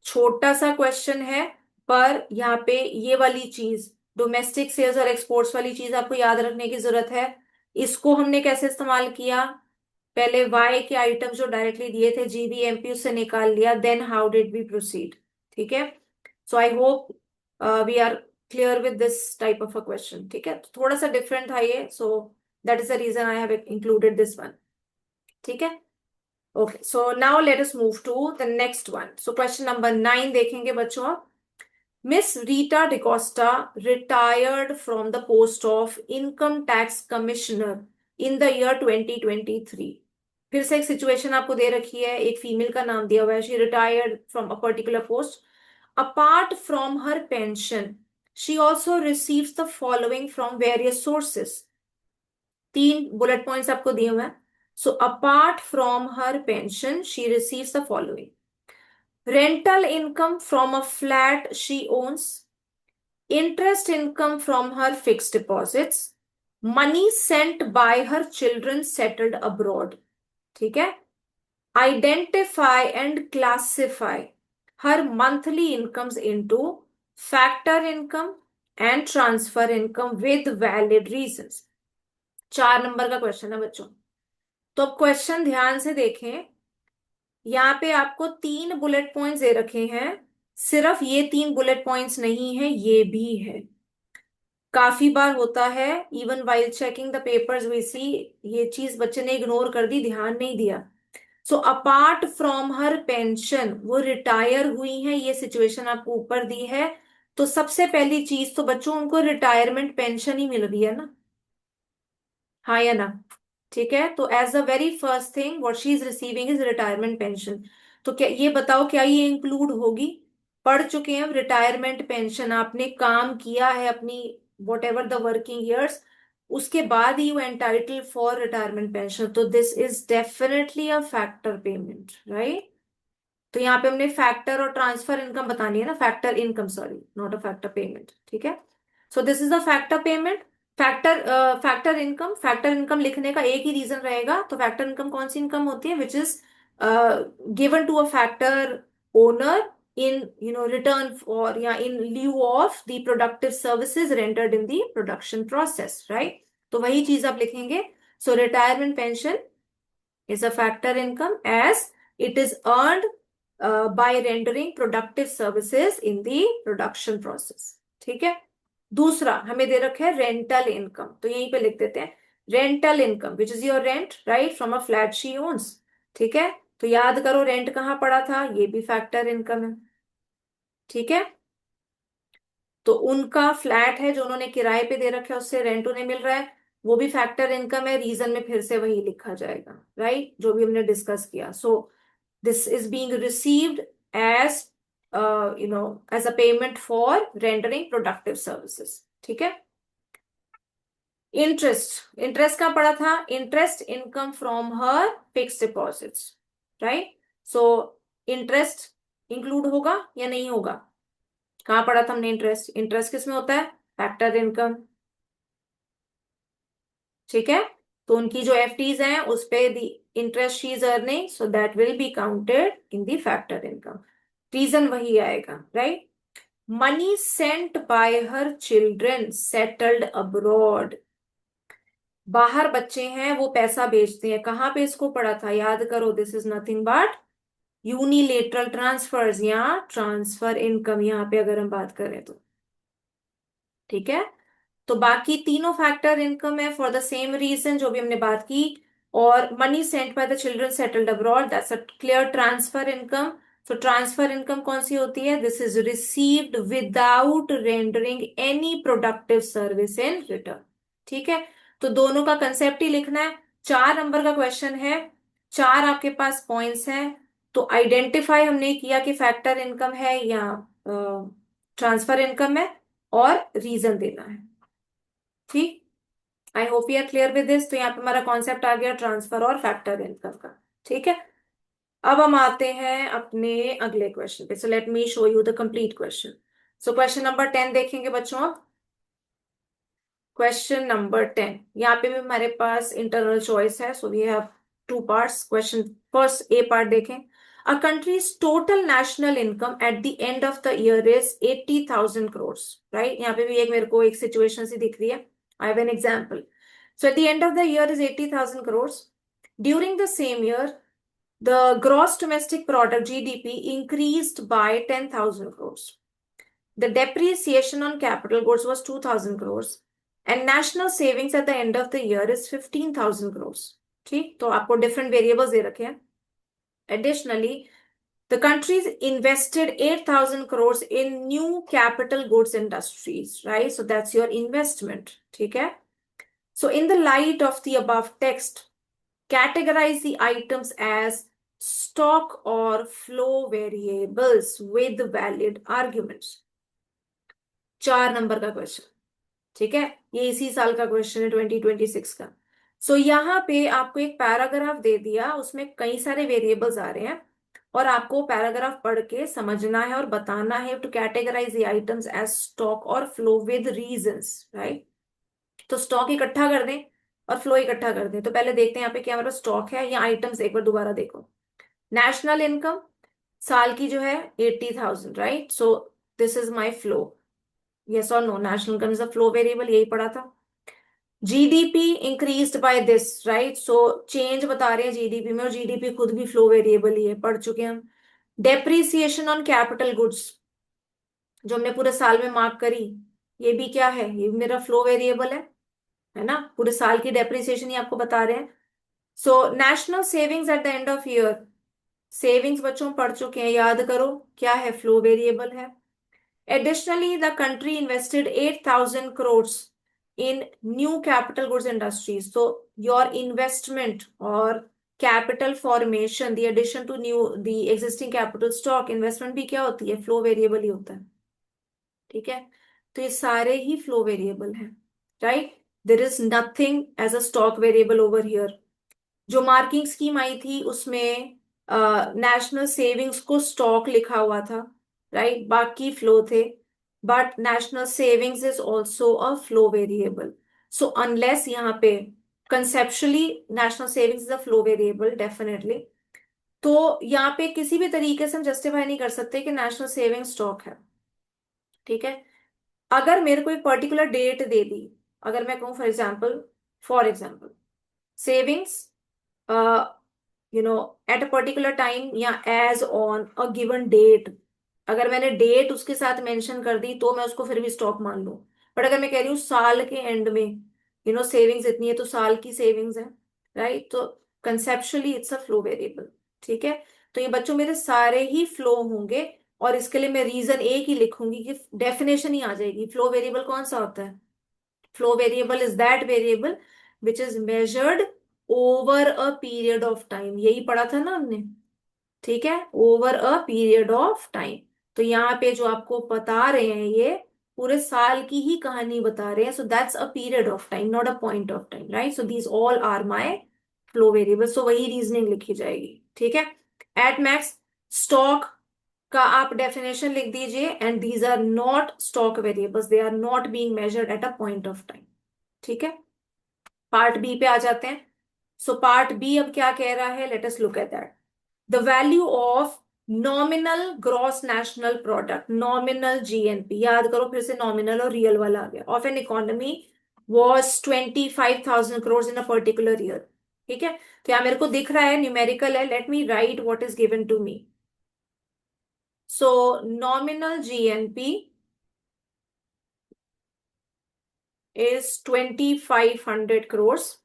छोटा सा क्वेश्चन है, पर यहाँ पे ये वाली चीज, डोमेस्टिक सेल्स और एक्सपोर्ट्स वाली चीज आपको याद रखने की जरूरत है। इसको हमने कैसे इस्तेमाल किया, पहले वाई के आइटम्स जो डायरेक्टली दिए थे जीबीएमपी, उससे निकाल लिया, then how did we proceed. ठीक है, so I hope we are clear with this type of a question. ठीक है, तो थोड़ा सा डिफरेंट था ये, so that is the reason I have included this one. ठीक है, okay, so now let us move to the next one. So question number 9 देखेंगे बच्चों। Miss Rita DaCosta retired from the post of Income Tax Commissioner in the year 2023. फिर से एक सिचुएशन आपको दे रखी है, एक फीमेल का नाम दिया हुआ है, she retired from a particular post. Apart from her pension, she also receives the following from various sources. 3 bullet points आपको दिए हुए हैं। So apart from her pension she receives the following: rental income from a flat she owns, interest income from her fixed deposits, money sent by her children settled abroad. ठीक है, identify and classify her monthly incomes into factor income and transfer income with valid reasons. 4 number का क्वेश्चन है बच्चों। तो अब क्वेश्चन ध्यान से देखें, यहाँ पे आपको 3 बुलेट पॉइंट्स दे रखे हैं। सिर्फ ये 3 बुलेट पॉइंट्स नहीं है, ये भी है, काफी बार होता है। Even while checking the papers we see, ये चीज बच्चे ने इग्नोर कर दी, ध्यान नहीं दिया। So apart from her pension, वो रिटायर हुई है, ये सिचुएशन आपको ऊपर दी है, तो सबसे पहली चीज तो बच्चों उनको रिटायरमेंट पेंशन ही मिल रही है ना, हाँ या ना? ठीक है, तो as the very first thing what she is receiving is retirement pension. तो क्या ये बताओ, क्या ये इंक्लूड होगी? पढ़ चुके हैं रिटायरमेंट पेंशन, आपने काम किया है अपनी whatever the working years, उसके बाद ही you entitle for retirement pension, तो this is definitely a factor payment, right? तो यहाँ पे हमने फैक्टर और ट्रांसफर इनकम बतानी है ना, factor income, sorry, not a factor payment, ठीक है। So this is the factor payment. Factor income, factor income लिखने का एक ही रीजन रहेगा, तो फैक्टर इनकम कौन सी इनकम होती है, which is given to a factor owner in return for या in lieu of the productive services rendered in the production process, right? तो वही चीज आप लिखेंगे। So retirement pension is a factor income as it is earned by rendering productive services in the production process, ठीक है। दूसरा हमें दे रखा है रेंटल इनकम, तो यहीं पे लिख देते हैं rental income which is your rent, right, from a flat she owns, ठीक है। तो याद करो रेंट कहाँ पड़ा था, ये भी फैक्टर इनकम है, ठीक है। तो उनका फ्लैट है जो उन्होंने किराए पे दे रखा है, उससे रेंट उन्हें मिल रहा है, वो भी फैक्टर इनकम है, रीजन में फिर से वही लिखा जाएगा, राइट, जो भी हमने डिस्कस किया। So this is being received as as a payment for rendering productive services, ठीक है। इंटरेस्ट, इंटरेस्ट का पड़ा था, interest income from her fix deposits, right? So interest include होगा या नहीं होगा? कहाँ पढ़ा था हमने इंटरेस्ट? इंटरेस्ट किस में होता है? फैक्टर इनकम, ठीक है। तो उनकी जो एफडीज हैं उस पे the interest she is earning, so that will be counted in the factor income, reason वही आएगा, राइट? Money sent by her children settled abroad, बाहर बच्चे हैं वो पैसा भेजते हैं, कहाँ पे इसको पढ़ा था, याद करो, this is nothing but unilateral transfers या ट्रांसफर इनकम, यहाँ पे अगर हम बात करें तो, ठीक है। तो बाकी तीनों फैक्टर इनकम है फॉर द सेम रीजन जो भी हमने बात की। और money sent by the children settled abroad, that's a clear transfer income. तो ट्रांसफर इनकम कौन सी होती है? This is received without rendering any productive service in return, ठीक है। तो दोनों का कंसेप्ट ही लिखना है। 4 नंबर का क्वेश्चन है, 4 आपके पास पॉइंट्स हैं, तो आइडेंटिफाई हमने किया कि फैक्टर इनकम है या ट्रांसफर इनकम है, और रीजन देना है, ठीक। I hope you are clear with this. तो यहाँ पे हमारा कॉन्सेप्ट आ गया ट्रांसफर और फैक्टर इनकम का, ठीक है। अब हम आते हैं अपने अगले क्वेश्चन पे। सो let me show you the complete question. So question number 10 देखेंगे बच्चों अब। क्वेश्चन नंबर 10, यहाँ पे भी हमारे पास इंटरनल चॉइस है, so we have 2 parts. Question first A part देखें। A country's total national income at the end of the year is 80,000 crores, right? यहाँ पे भी एक मेरे को एक सिचुएशन सी दिख रही है। I have an example. So at the end of the year is 80,000 crores. During the same year, the gross domestic product GDP increased by 10,000 crores. The depreciation on capital goods was 2,000 crores. And national savings at the end of the year is 15,000 crores. ठीक, तो आपको different variables दे रखे हैं। Additionally, the countries invested 8,000 crores in new capital goods industries, right? So that's your investment, ठीक है? So in the light of the above text, categorize the items as stock or flow variables with valid arguments। 4 number का क्वेश्चन, ठीक है, ये इसी साल का क्वेश्चन है, 2026 का। सो यहाँ पे आपको एक पैराग्राफ दे दिया, उसमें कई सारे वेरिएबल्स आ रहे हैं, और आपको पैराग्राफ पढ़ के समझना है और बताना है to categorize the items as stock और फ्लो विद रीजंस, राइट? तो स्टॉक इकट्ठा कर दें और फ्लो इकट्ठा कर दें। तो पहले देखते हैं यहाँ पे क्या हमारे पास स्टॉक है या आइटम्स, एक बार दोबारा देखो। नेशनल इनकम साल की जो है 80,000, right? So this is my flow, yes और no? National income is a flow variable, यही पढ़ा था। GDP increased by this, right? So change बता रहे हैं जीडीपी में, और जीडीपी खुद भी फ्लो वेरिएबल ही है, पढ़ चुके हैं हम। डेप्रीसिएशन ऑन कैपिटल गुड्स, जो हमने पूरे साल में मार्क करी, ये भी क्या है, ये भी मेरा फ्लो वेरिएबल है ना, पूरे साल की डेप्रिसिएशन ही आपको बता रहे हैं। So national savings eight the end of year, savings बच्चों पढ़ चुके हैं, याद करो क्या है, फ्लो वेरिएबल है। Additionally, the country invested 8,000 crores in new capital goods industries. So your investment or capital formation, the addition to the existing capital stock, investment भी क्या होती है, फ्लो वेरिएबल ही होता है। ठीक है, तो ये सारे ही फ्लो वेरिएबल हैं, right. There is nothing as a stock variable over here. जो मार्किंग स्कीम आई थी उसमें नेशनल सेविंग्स को स्टॉक लिखा हुआ था, राइट, बाकी फ्लो थे। But national savings is also a flow variable. So unless यहाँ पे conceptually national savings is a flow variable definitely, तो यहाँ पे किसी भी तरीके से हम जस्टिफाई नहीं कर सकते कि नेशनल सेविंग स्टॉक है। ठीक है, अगर मेरे को एक पर्टिकुलर डेट दे दी, अगर मैं कहूँ for example savings at a particular time या as on a given date, अगर मैंने डेट उसके साथ मेंशन कर दी तो मैं उसको फिर भी स्टॉक मान लूं। बट अगर मैं कह रही हूँ साल के एंड में सेविंग्स इतनी है तो साल की सेविंग्स है, राइट, तो कंसेप्शुअली इट्स अ फ्लो वेरिएबल। ठीक है, तो ये बच्चों मेरे सारे ही फ्लो होंगे, और इसके लिए मैं रीजन एक ही लिखूंगी कि डेफिनेशन ही आ जाएगी। फ्लो वेरिएबल कौन सा होता है, flow variable is that variable which is measured over a period of time, यही पढ़ा था ना हमने। ठीक है, over a period of time. तो यहाँ पे जो आपको बता रहे हैं ये पूरे साल की ही कहानी बता रहे हैं, so that's a period of time not a point of time, right. So these all are my flow variable, so वही रीजनिंग लिखी जाएगी। ठीक है, एट मैक्स स्टॉक का आप डेफिनेशन लिख दीजिए, and these are not stock variables, they are not being measured at a point of time. ठीक है, पार्ट बी पे आ जाते हैं। सो पार्ट बी अब क्या कह रहा है, let us look at that. The value of nominal gross national product, nominal GNP, याद करो फिर से नॉमिनल और रियल वाला आ गया, of an economy was 25,000 crores in a particular year. ठीक है, तो यहाँ मेरे को दिख रहा है न्यूमेरिकल है, let me write what is given to me. So nominal GNP is 2,500 crores.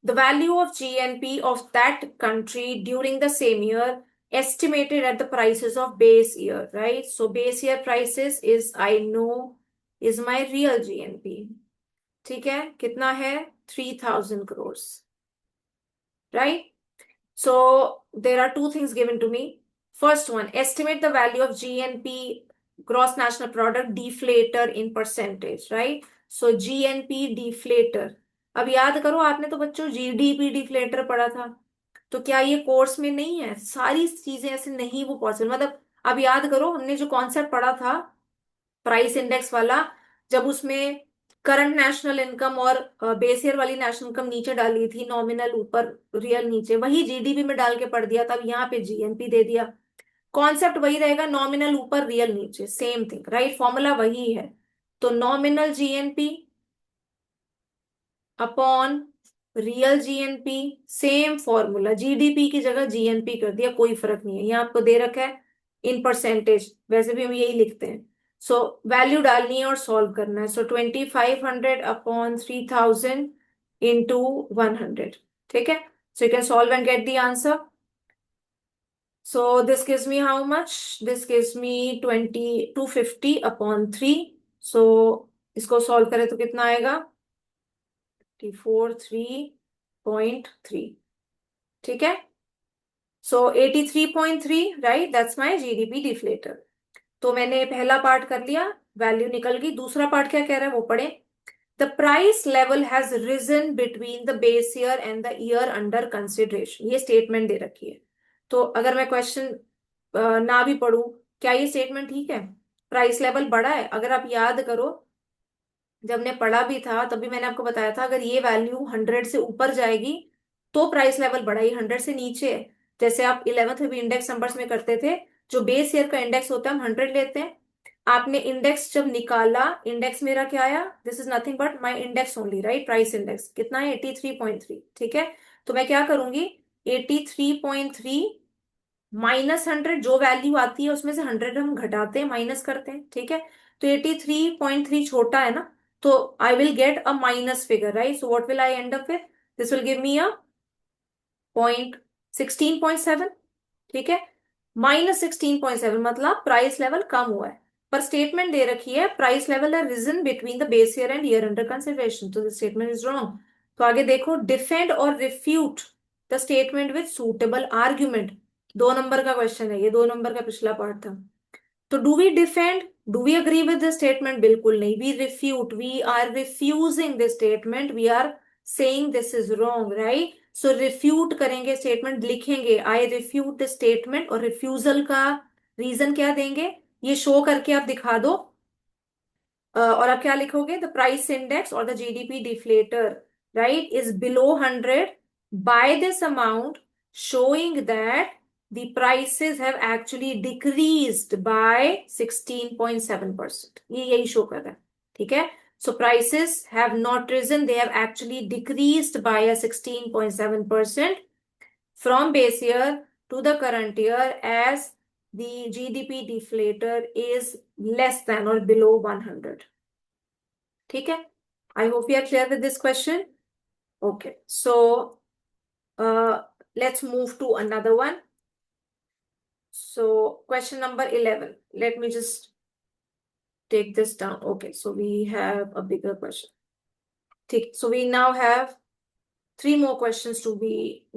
The value of GNP of that country during the same year estimated at the prices of base year, right? So base year prices is, I know, is my real GNP. ठीक है, कितना है, 3,000 crores, right? So there are two things given to me. First one, estimate the value of GNP, gross national product deflator in percentage, right? So GNP deflator. अब याद करो, आपने तो बच्चों जीडीपी डिफ्लेटर पढ़ा था, तो क्या ये कोर्स में नहीं है, सारी चीजें ऐसे नहीं वो पॉसिबल, मतलब अब याद करो हमने जो कॉन्सेप्ट पढ़ा था प्राइस इंडेक्स वाला, जब उसमें करंट नेशनल इनकम और बेस ईयर वाली नेशनल इनकम नीचे डाली थी, नॉमिनल ऊपर रियल नीचे, वही जीडीपी में डाल के पढ़ दिया, तब यहाँ पे जीएनपी दे दिया। कॉन्सेप्ट वही रहेगा, नॉमिनल ऊपर रियल नीचे, सेम थिंग, राइट, फॉर्मूला वही है। तो nominal GNP upon real GNP, same formula, GDP की जगह जीएनपी कर दिया, कोई फर्क नहीं है, यहाँ आपको दे रखा है इन परसेंटेज, वैसे भी हम यही लिखते हैं। सो वैल्यू डालनी है और सॉल्व करना है। सो 2,500 अपॉन 3,000 इंटू 100। ठीक है, so you can solve and get the answer. So this gives me how much, this gives me 250 upon 3। सो इसको सॉल्व करें तो कितना आएगा, 83.3। ठीक है, सो 83.3, right, that's my GDP deflator. तो मैंने पहला पार्ट कर लिया, वैल्यू निकल गई। दूसरा पार्ट क्या कह रहा है वो पढ़े। The price level has risen between the base year and the year under consideration, ये स्टेटमेंट दे रखी है। तो अगर मैं क्वेश्चन ना भी पढ़ूं, क्या ये स्टेटमेंट ठीक है, प्राइस लेवल बढ़ा है। अगर आप याद करो, जब ने पढ़ा भी था तभी मैंने आपको बताया था, अगर ये वैल्यू 100 से ऊपर जाएगी तो प्राइस लेवल बढ़ा, ये 100 से नीचे है। जैसे आप 11th में भी इंडेक्स नंबर्स में करते थे, जो बेस ईयर का इंडेक्स होता है हम 100 लेते हैं। आपने इंडेक्स जब निकाला, इंडेक्स मेरा क्या आया, this is nothing but my index only, right, price index कितना है, 83.3। ठीक है, तो मैं क्या करूंगी, 83.3 -100 जो वैल्यू आती है उसमें से 100 हम घटाते हैं, माइनस करते हैं, ठीक है। तो 83.3 छोटा है ना, तो I will get a minus figure, right. So what will I and up with, this will give me a point 16.7, ठीक है। -16.7 मतलब प्राइस लेवल कम हुआ है, पर स्टेटमेंट दे रखी है प्राइस लेवल है risen between the base year and year under consideration, तो द स्टेटमेंट इज रॉन्ग। तो आगे देखो, डिफेंड और refute the statement with suitable argument, 2 number का क्वेश्चन है ये, 2 नंबर का पिछला पार्ट था। तो do we defend, do we agree with the statement, बिल्कुल नहीं। We refute, we are refusing the statement, we are saying this is wrong, right. So refute करेंगे, स्टेटमेंट लिखेंगे आई रिफ्यूट द स्टेटमेंट, और रिफ्यूजल का रीजन क्या देंगे, ये शो करके आप दिखा दो। और आप क्या लिखोगे, द प्राइस इंडेक्स और the GDP deflator, right, is below 100 by this amount, showing that the prices have actually decreased by 16.7%, ये यही शो कर रहा है, ठीक है। सो prices have not risen, they have actually decreased by a 16.7% from base year to the current year, as the GDP deflator is less than or below 100, ठीक है। I hope you are clear with this question. Okay, so let's move to another one. So question number 11. Let me just take this down. Okay, so we have a bigger question. ठीक, so we now have 3 more questions to be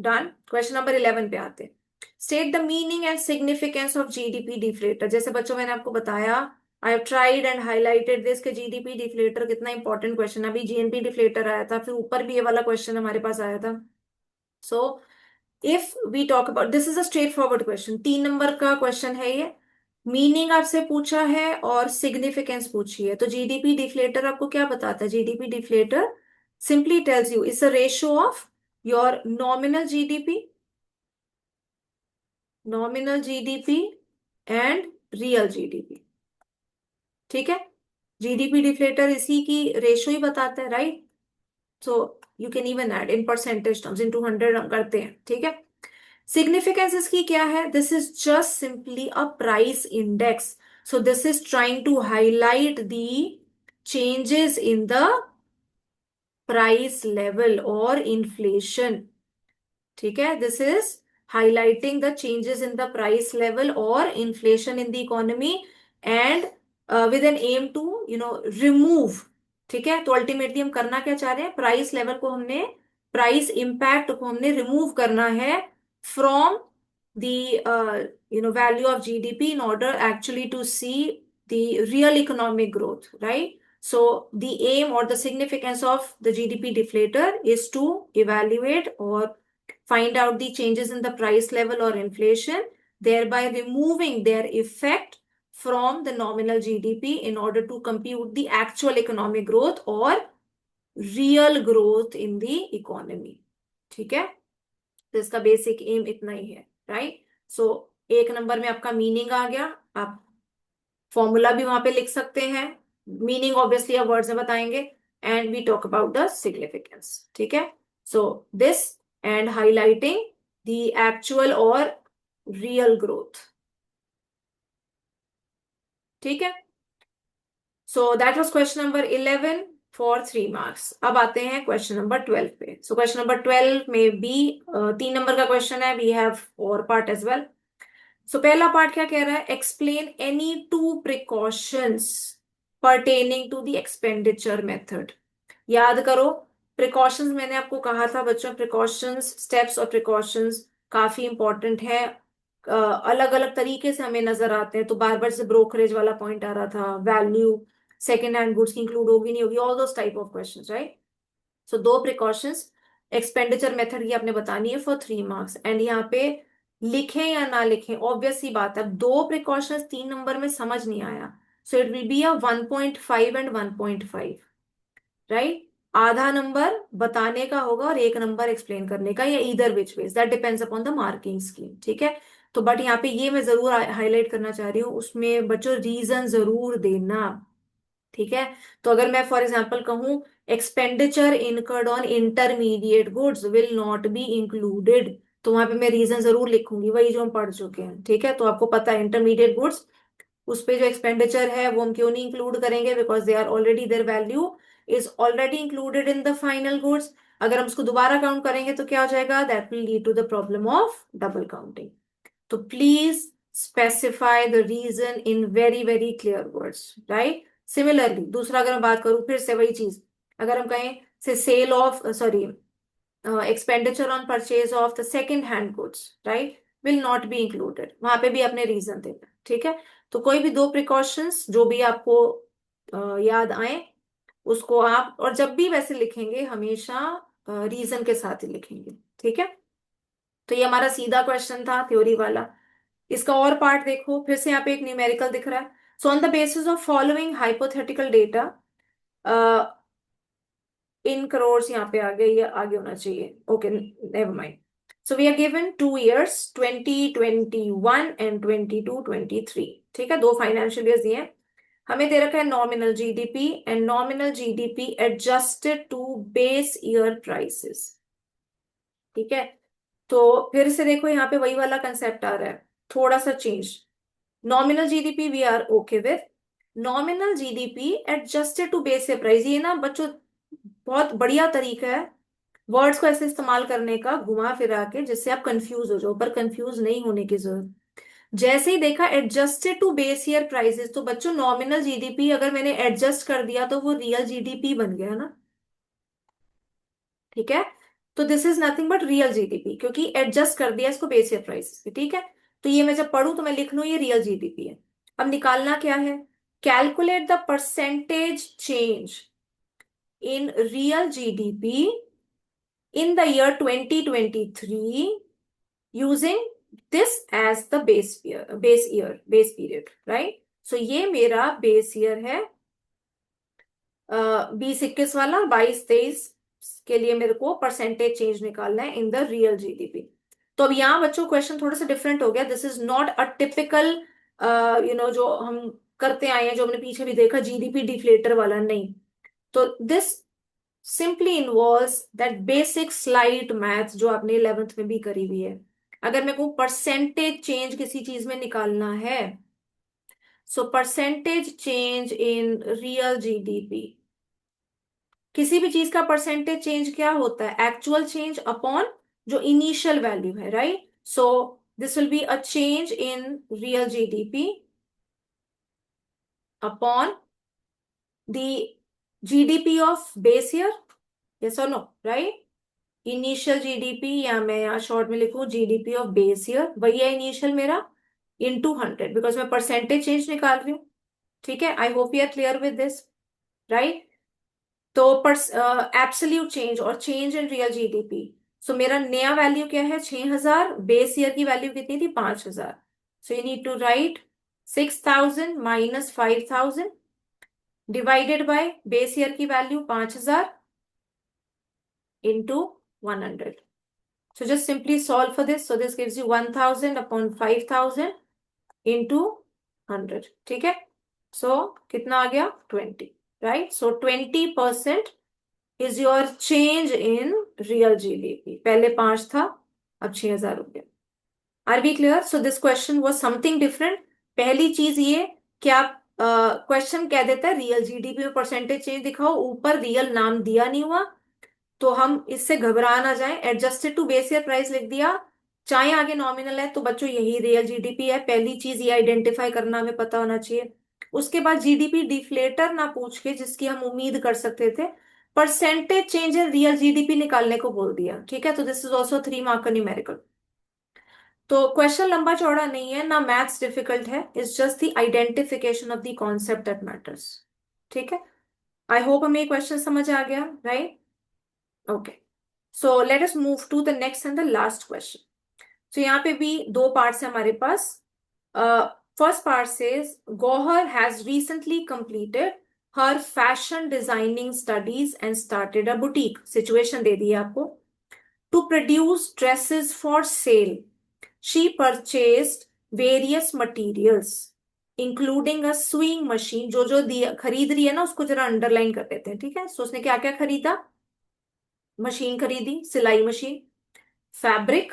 done. Question number 11 पे आते हैं। State the meaning and significance of GDP deflator. जैसे बच्चों मैंने आपको बताया, I have tried and highlighted this कि GDP deflator कितना इंपॉर्टेंट क्वेश्चन है। अभी GNP deflator आया था, फिर ऊपर भी ये वाला क्वेश्चन हमारे पास आया था। So if we talk about, this is a straightforward question, 3 number का क्वेश्चन है ये। मीनिंग आपसे पूछा है और सिग्निफिकेंस पूछी है। तो जीडीपी डिफ्लेटर आपको क्या बताता है, GDP deflator simply tells you it's a ratio of your nominal GDP and real GDP, ठीक है। जीडीपी डिफ्लेटर इसी की रेशियो ही बताता है, right. So you can even add in percentage terms, into 100 हम करते हैं, ठीक है। सिग्निफिकेंस इसकी क्या है, this is just simply a price index, so this is trying to highlight the changes in the price level और इन्फ्लेशन, ठीक है। This is highlighting the changes in the price level और inflation in the economy, and with an aim to remove, ठीक है। तो अल्टीमेटली हम करना क्या चाह रहे हैं, प्राइस लेवल को हमने, प्राइस इंपैक्ट को हमने रिमूव करना है from the value of GDP in order actually to see the real economic growth, right. So the aim or the significance of the GDP deflator is to evaluate or find out the changes in the price level or inflation, thereby removing their effect from the nominal GDP in order to compute the actual economic growth or real growth in the economy, ठीक है। तो इसका बेसिक एम इतना ही है, राइट। सो 1 नंबर में आपका मीनिंग आ गया, आप फॉर्मूला भी वहां पे लिख सकते हैं, मीनिंग ऑब्वियसली आप वर्ड्स में बताएंगे, and we talk about the significance, ठीक है। So this and highlighting the actual और रियल ग्रोथ, ठीक है। So that was question number 11 for 3 marks. अब आते हैं क्वेश्चन नंबर 12 पे। सो क्वेश्चन नंबर 12 में भी 3 नंबर का क्वेश्चन है, वी हैव और पार्ट एज वेल। सो पहला पार्ट क्या कह रहा है, explain any 2 precautions pertaining to the expenditure method. याद करो, प्रिकॉशंस मैंने आपको कहा था बच्चों, प्रिकॉशंस, स्टेप्स और प्रिकॉशंस काफी इंपॉर्टेंट है। अलग अलग तरीके से हमें नजर आते हैं, तो बार बार से ब्रोकरेज वाला पॉइंट आ रहा था, वैल्यू सेकेंड हैंड गुड्स की इंक्लूड होगी नहीं होगी, all those type of questions, right. So 2 precautions expenditure method की आपने बतानी है फॉर 3 मार्क्स, एंड यहाँ पे लिखें या ना लिखें ऑब्वियस सी बात है, 2 प्रिकॉशंस 3 नंबर में समझ नहीं आया, so it will be a 1.5 and 1.5, right. आधा नंबर बताने का होगा और 1 नंबर एक्सप्लेन करने का, या इधर which ways, that depends upon the marking scheme, ठीक है। तो बट यहाँ पे ये मैं जरूर हाईलाइट करना चाह रही हूँ, उसमें बच्चों रीजन जरूर देना, ठीक है। तो अगर मैं फॉर एग्जांपल कहूं, expenditure incurred on intermediate goods will not be included, तो वहां पे मैं रीजन जरूर लिखूंगी, वही जो हम पढ़ चुके हैं। ठीक है, तो आपको पता है इंटरमीडिएट गुड्स, उस पे जो एक्सपेंडिचर है वो हम क्यों नहीं इंक्लूड करेंगे, because they are already, their value is already included in the final goods. अगर हम उसको दोबारा काउंट करेंगे तो क्या हो जाएगा, that will lead to the problem of double counting. तो please specify the reason in very very clear words, right. Similarly दूसरा अगर मैं बात करूं, फिर से वही चीज, अगर हम कहें say sale of, sorry, expenditure on purchase of the second hand goods, right, will not be included, वहां पे भी अपने रीजन देना। ठीक है, तो कोई भी दो प्रिकॉशंस जो भी आपको याद आए उसको आप, और जब भी वैसे लिखेंगे हमेशा रीजन के साथ ही लिखेंगे। ठीक है, तो ये हमारा सीधा क्वेश्चन था थ्योरी वाला। इसका और पार्ट देखो, फिर से यहाँ पे एक न्यूमेरिकल दिख रहा है। So on the basis of following hypothetical data, in crore यहाँ पे आ गया, ये आगे होना चाहिए, okay never mind. So we are given 2 years, 2021 and 22-23। ठीक है, दो फाइनेंशियल ईयर्स दिए हैं। हमें दे रखा है nominal GDP and nominal GDP adjusted to base year prices. ठीक है, तो फिर से देखो यहाँ पे वही वाला कंसेप्ट आ रहा है, थोड़ा सा change. Nominal GDP we are okay with, nominal GDP adjusted to base year price, ये ना बच्चों बहुत बढ़िया तरीका है वर्ड्स को ऐसे इस्तेमाल करने का, घुमा फिरा के, जिससे आप कंफ्यूज हो जाओ, पर कंफ्यूज नहीं होने की जरूरत। जैसे ही देखा adjusted to base year prices, तो बच्चों नॉमिनल जीडीपी अगर मैंने एडजस्ट कर दिया तो वो रियल जीडीपी बन गया ना। ठीक है, तो this is nothing but real GDP, क्योंकि एडजस्ट कर दिया इसको बेस ईयर प्राइसेस पे। ठीक है, तो ये मैं जब पढ़ूं तो मैं लिख लूं ये रियल जीडीपी है। अब निकालना क्या है, calculate the percentage change in real GDP in the year 2023 using this as the base period, right? So ये मेरा बेस ईयर है, 2021 वाला, 22-23 के लिए मेरे को परसेंटेज चेंज निकालना है इन द रियल जीडीपी। तो अब यहाँ बच्चों क्वेश्चन थोड़ा सा डिफरेंट हो गया, this is not a typical जो हम करते आए हैं, जो हमने पीछे भी देखा जीडीपी डिफ्लेटर वाला, नहीं। तो this simply involves that basic slide math जो आपने 11th में भी करी हुई है। अगर मेरे को परसेंटेज चेंज किसी चीज में निकालना है, so percentage change in real GDP, किसी भी चीज का परसेंटेज चेंज क्या होता है, एक्चुअल चेंज अपॉन जो इनिशियल वैल्यू है, right. So this will be a change in real GDP upon the GDP of base year, yes और नो, राइट। इनिशियल जीडीपी, या मैं यहाँ शॉर्ट में लिखूं जीडीपी ऑफ बेस ईयर, वही है इनिशियल मेरा, इनटू 100, बिकॉज मैं परसेंटेज चेंज निकाल रही हूँ। ठीक है, I hope you are clear with this, right. तो एब्सोल्यूट चेंज और change in real GDP, so मेरा नया वैल्यू क्या है, 6000, बेस ईयर की वैल्यू कितनी थी, 5000। So you need to write 6000 minus 5000 divided by base year की value 5000 into 100। So just simply solve for this. So this gives you 1000 upon 5000 into 100. ठीक है, so कितना आ गया, 20, right? So 20% is your change in real GDP. पहले 5 था, अब 6000 हो गया। Are we clear? So this question was something different. पहली चीज ये कि आप क्वेश्चन कह देता है रियल जीडीपी में परसेंटेज चेंज दिखाओ, ऊपर रियल नाम दिया नहीं हुआ, तो हम इससे घबरा ना जाएं, adjusted to base year price लिख दिया, चाहे आगे नॉमिनल है तो बच्चों यही रियल जीडीपी है। पहली चीज ये आइडेंटिफाई करना हमें पता होना चाहिए। उसके बाद जीडीपी डिफ्लेटर ना पूछ के, जिसकी हम उम्मीद कर सकते थे, percentage change in real GDP निकालने को बोल दिया। ठीक है, तो दिस इज ऑल्सो 3 मार्क का न्यूमेरिकल। तो क्वेश्चन लंबा चौड़ा नहीं है ना, मैथ्स डिफिकल्ट है, it's just the identification of the concept that matters. ठीक है, आई होप हमें ये क्वेश्चन समझ आ गया, right. Okay, so let us move to the next and the last question. तो यहाँ पे भी दो पार्ट्स है हमारे पास। First part says Gauhar has recently completed her fashion designing studies and started a boutique. Situation दे दी है आपको। To produce dresses for sale she purchased various materials including a sewing machine. जो जो दिया खरीद रही है ना उसको जरा अंडरलाइन कर देते हैं। ठीक है, सो उसने क्या क्या खरीदा, मशीन खरीदी, सिलाई मशीन, फैब्रिक,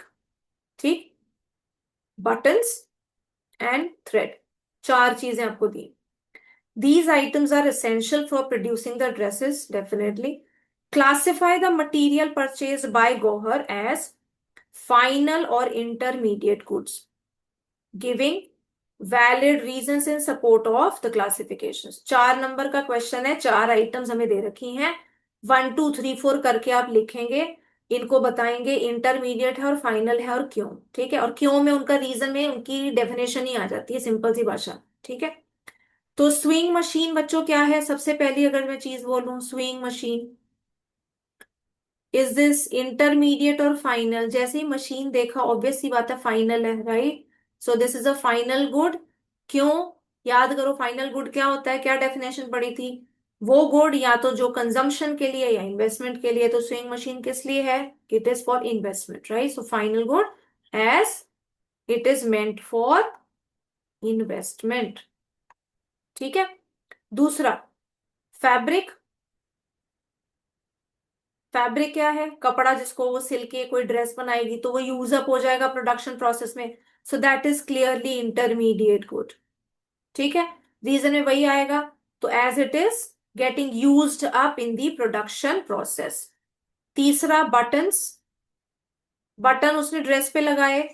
ठीक, बटन्स एंड थ्रेड, चार चीजें आपको दी। These items are essential for producing the dresses, definitely. Classify the material purchased by Gohar as final or intermediate goods, giving valid reasons in support of the classifications. 4 number का क्वेश्चन है, चार आइटम्स हमें दे रखी हैं, 1 2 3 4 करके आप लिखेंगे, इनको बताएंगे इंटरमीडिएट है और फाइनल है और क्यों। ठीक है, और क्यों में उनका रीजन में उनकी डेफिनेशन ही आ जाती है, सिंपल सी भाषा। ठीक है, तो स्विंग मशीन बच्चों क्या है, सबसे पहली अगर मैं चीज बोलूं, swing machine is this intermediate और फाइनल। जैसे ही मशीन देखा ऑब्वियस सी बात है फाइनल है, right. So this is a final good. क्यों, याद करो फाइनल गुड क्या होता है, क्या डेफिनेशन पड़ी थी, वो गुड या तो जो कंजम्पशन के लिए या इन्वेस्टमेंट के लिए। तो स्विंग मशीन किस लिए है, it is for investment, right. So final good as it is meant for investment. ठीक है, दूसरा फैब्रिक। फैब्रिक क्या है, कपड़ा जिसको वो सिल के कोई ड्रेस बनाएगी तो वो यूज अप हो जाएगा प्रोडक्शन प्रोसेस में, so that is clearly intermediate good. ठीक है, रीजन में वही आएगा, तो as it is getting used up in the production process. तीसरा बटन्स, बटन उसने ड्रेस पे लगाए,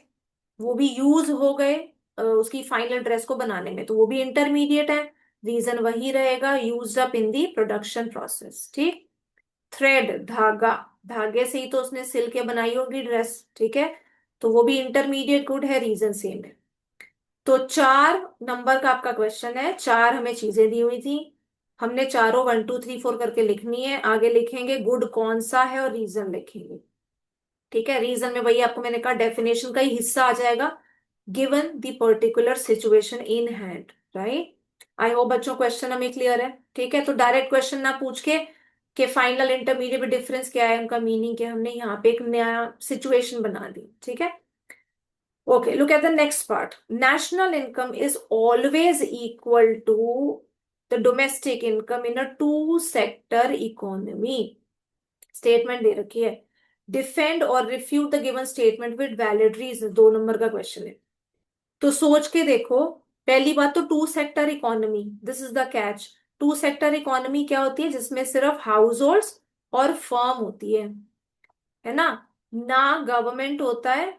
वो भी यूज हो गए उसकी फाइनल ड्रेस को बनाने में, तो वो भी इंटरमीडिएट है, रीजन वही रहेगा, used up in the production process. ठीक, थ्रेड धागा, धागे से ही तो उसने सिल के बनाई होगी ड्रेस। ठीक है, तो वो भी इंटरमीडिएट गुड है, रीजन सेम है। तो 4 नंबर का आपका क्वेश्चन है, चार हमें चीजें दी हुई थी, हमने चारों 1 2 3 4 करके लिखनी है, आगे लिखेंगे गुड कौन सा है और रीजन लिखेंगे। ठीक है, रीजन में वही आपको मैंने कहा डेफिनेशन का ही हिस्सा आ जाएगा, given the particular situation in hand, right. I hope बच्चों क्वेश्चन हमें क्लियर है। ठीक है, तो डायरेक्ट क्वेश्चन ना पूछ के कि फाइनल इंटरमीडिएट में डिफरेंस क्या है, उनका मीनिंग क्या है, हमने यहाँ पे एक नया सिचुएशन बना दी। ठीक है, okay, look at the next part. National income is always equal to the domestic income in a two sector economy. Statement दे रखी है, डिफेंड और refute the given statement with valid reason. 2 number का क्वेश्चन है, तो सोच के देखो। पहली बात तो two sector economy, this is the catch. Two sector economy क्या होती है, जिसमें सिर्फ हाउस होल्ड्स और फर्म होती है ना, ना गवर्नमेंट होता है,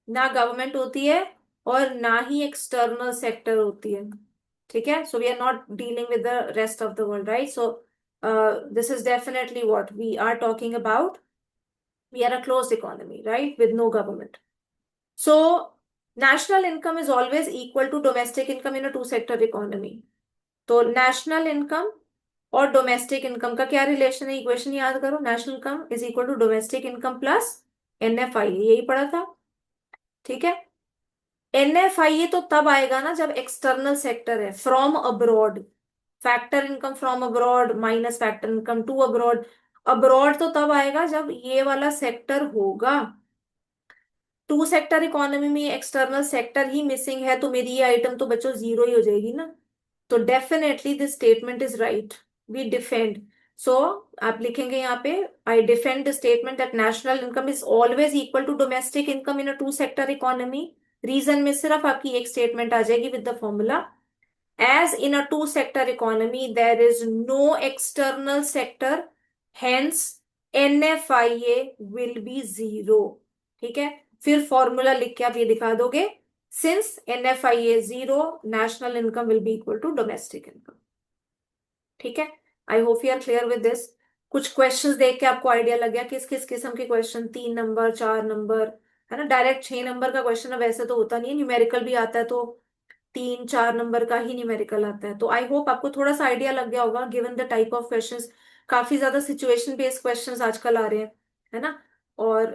ना गवर्नमेंट होती है और ना ही एक्सटर्नल सेक्टर होती है। ठीक है, so we are not dealing with the rest of the world, right. So this is definitely what we are talking about, we are a closed economy, right, with no government. So national income is always equal to domestic income in a two sector economy. तो नेशनल इनकम और डोमेस्टिक इनकम का क्या रिलेशन है, इक्वेशन याद करो, national income is equal to domestic income plus NFI, यही पढ़ा था। ठीक है, NFI तो तब आएगा ना जब एक्सटर्नल सेक्टर है, from abroad, factor income from abroad minus factor income to abroad. Abroad तो तब आएगा जब ये वाला सेक्टर होगा। टू सेक्टर इकोनॉमी में एक्सटर्नल सेक्टर ही मिसिंग है, तो मेरी ये आइटम तो बच्चों जीरो ही हो जाएगी ना। तो definitely this statement is right, we defend. So आप लिखेंगे यहाँ पे, I defend the statement that national income is always equal to domestic income in a two sector economy. Reason में सिर्फ आपकी एक स्टेटमेंट आ जाएगी with the formula, as in a two sector economy there is no external sector, hence NFIA will be zero। ठीक है, फिर फॉर्मूला लिख के आप ये दिखा दोगे, since NFIA zero, national income will be equal to domestic income. ठीक है, I hope you are clear with this. कुछ क्वेश्चंस देख के आपको आइडिया लग गया किस किस किस्म के क्वेश्चन, 3 नंबर 4 नंबर, है ना। डायरेक्ट 6 नंबर का क्वेश्चन वैसे तो होता नहीं है, न्यूमेरिकल भी आता है तो 3 4 नंबर का ही न्यूमेरिकल आता है। तो आई होप आपको थोड़ा सा आइडिया लग गया होगा, given the type of questions. काफी ज्यादा सिचुएशन बेस्ड क्वेश्चंस आजकल आ रहे हैं, है ना, और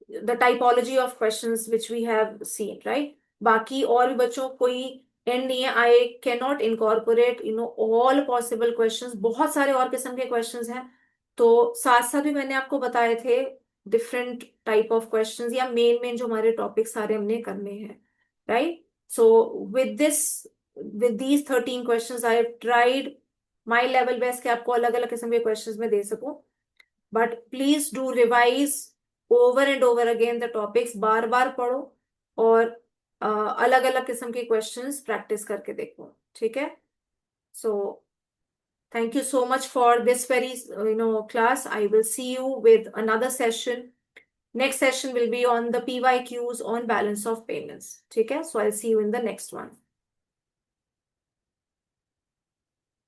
the typology of questions which we have seen, right. बाकी और भी बच्चों कोई एंड नहीं है, I can not incorporate all possible questions, बहुत सारे और किस्म के क्वेश्चंस हैं। तो साथ साथ भी मैंने आपको बताए थे डिफरेंट टाइप ऑफ क्वेश्चंस, या मेन मेन जो हमारे टॉपिक सारे हमने करने हैं, right. So with this, with these 13 questions I have tried my level best कि आपको अलग अलग किस्म के क्वेश्चंस में दे सकूं, but please do revise over and over again the topics, बार बार पढ़ो और अलग अलग किस्म के क्वेश्चंस प्रैक्टिस करके देखो, ठीक है। सो thank you so much for this very class. I will see you with another session. Next session will be on the PYQs on balance of payments, ठीक है। So I'll see you in the next one.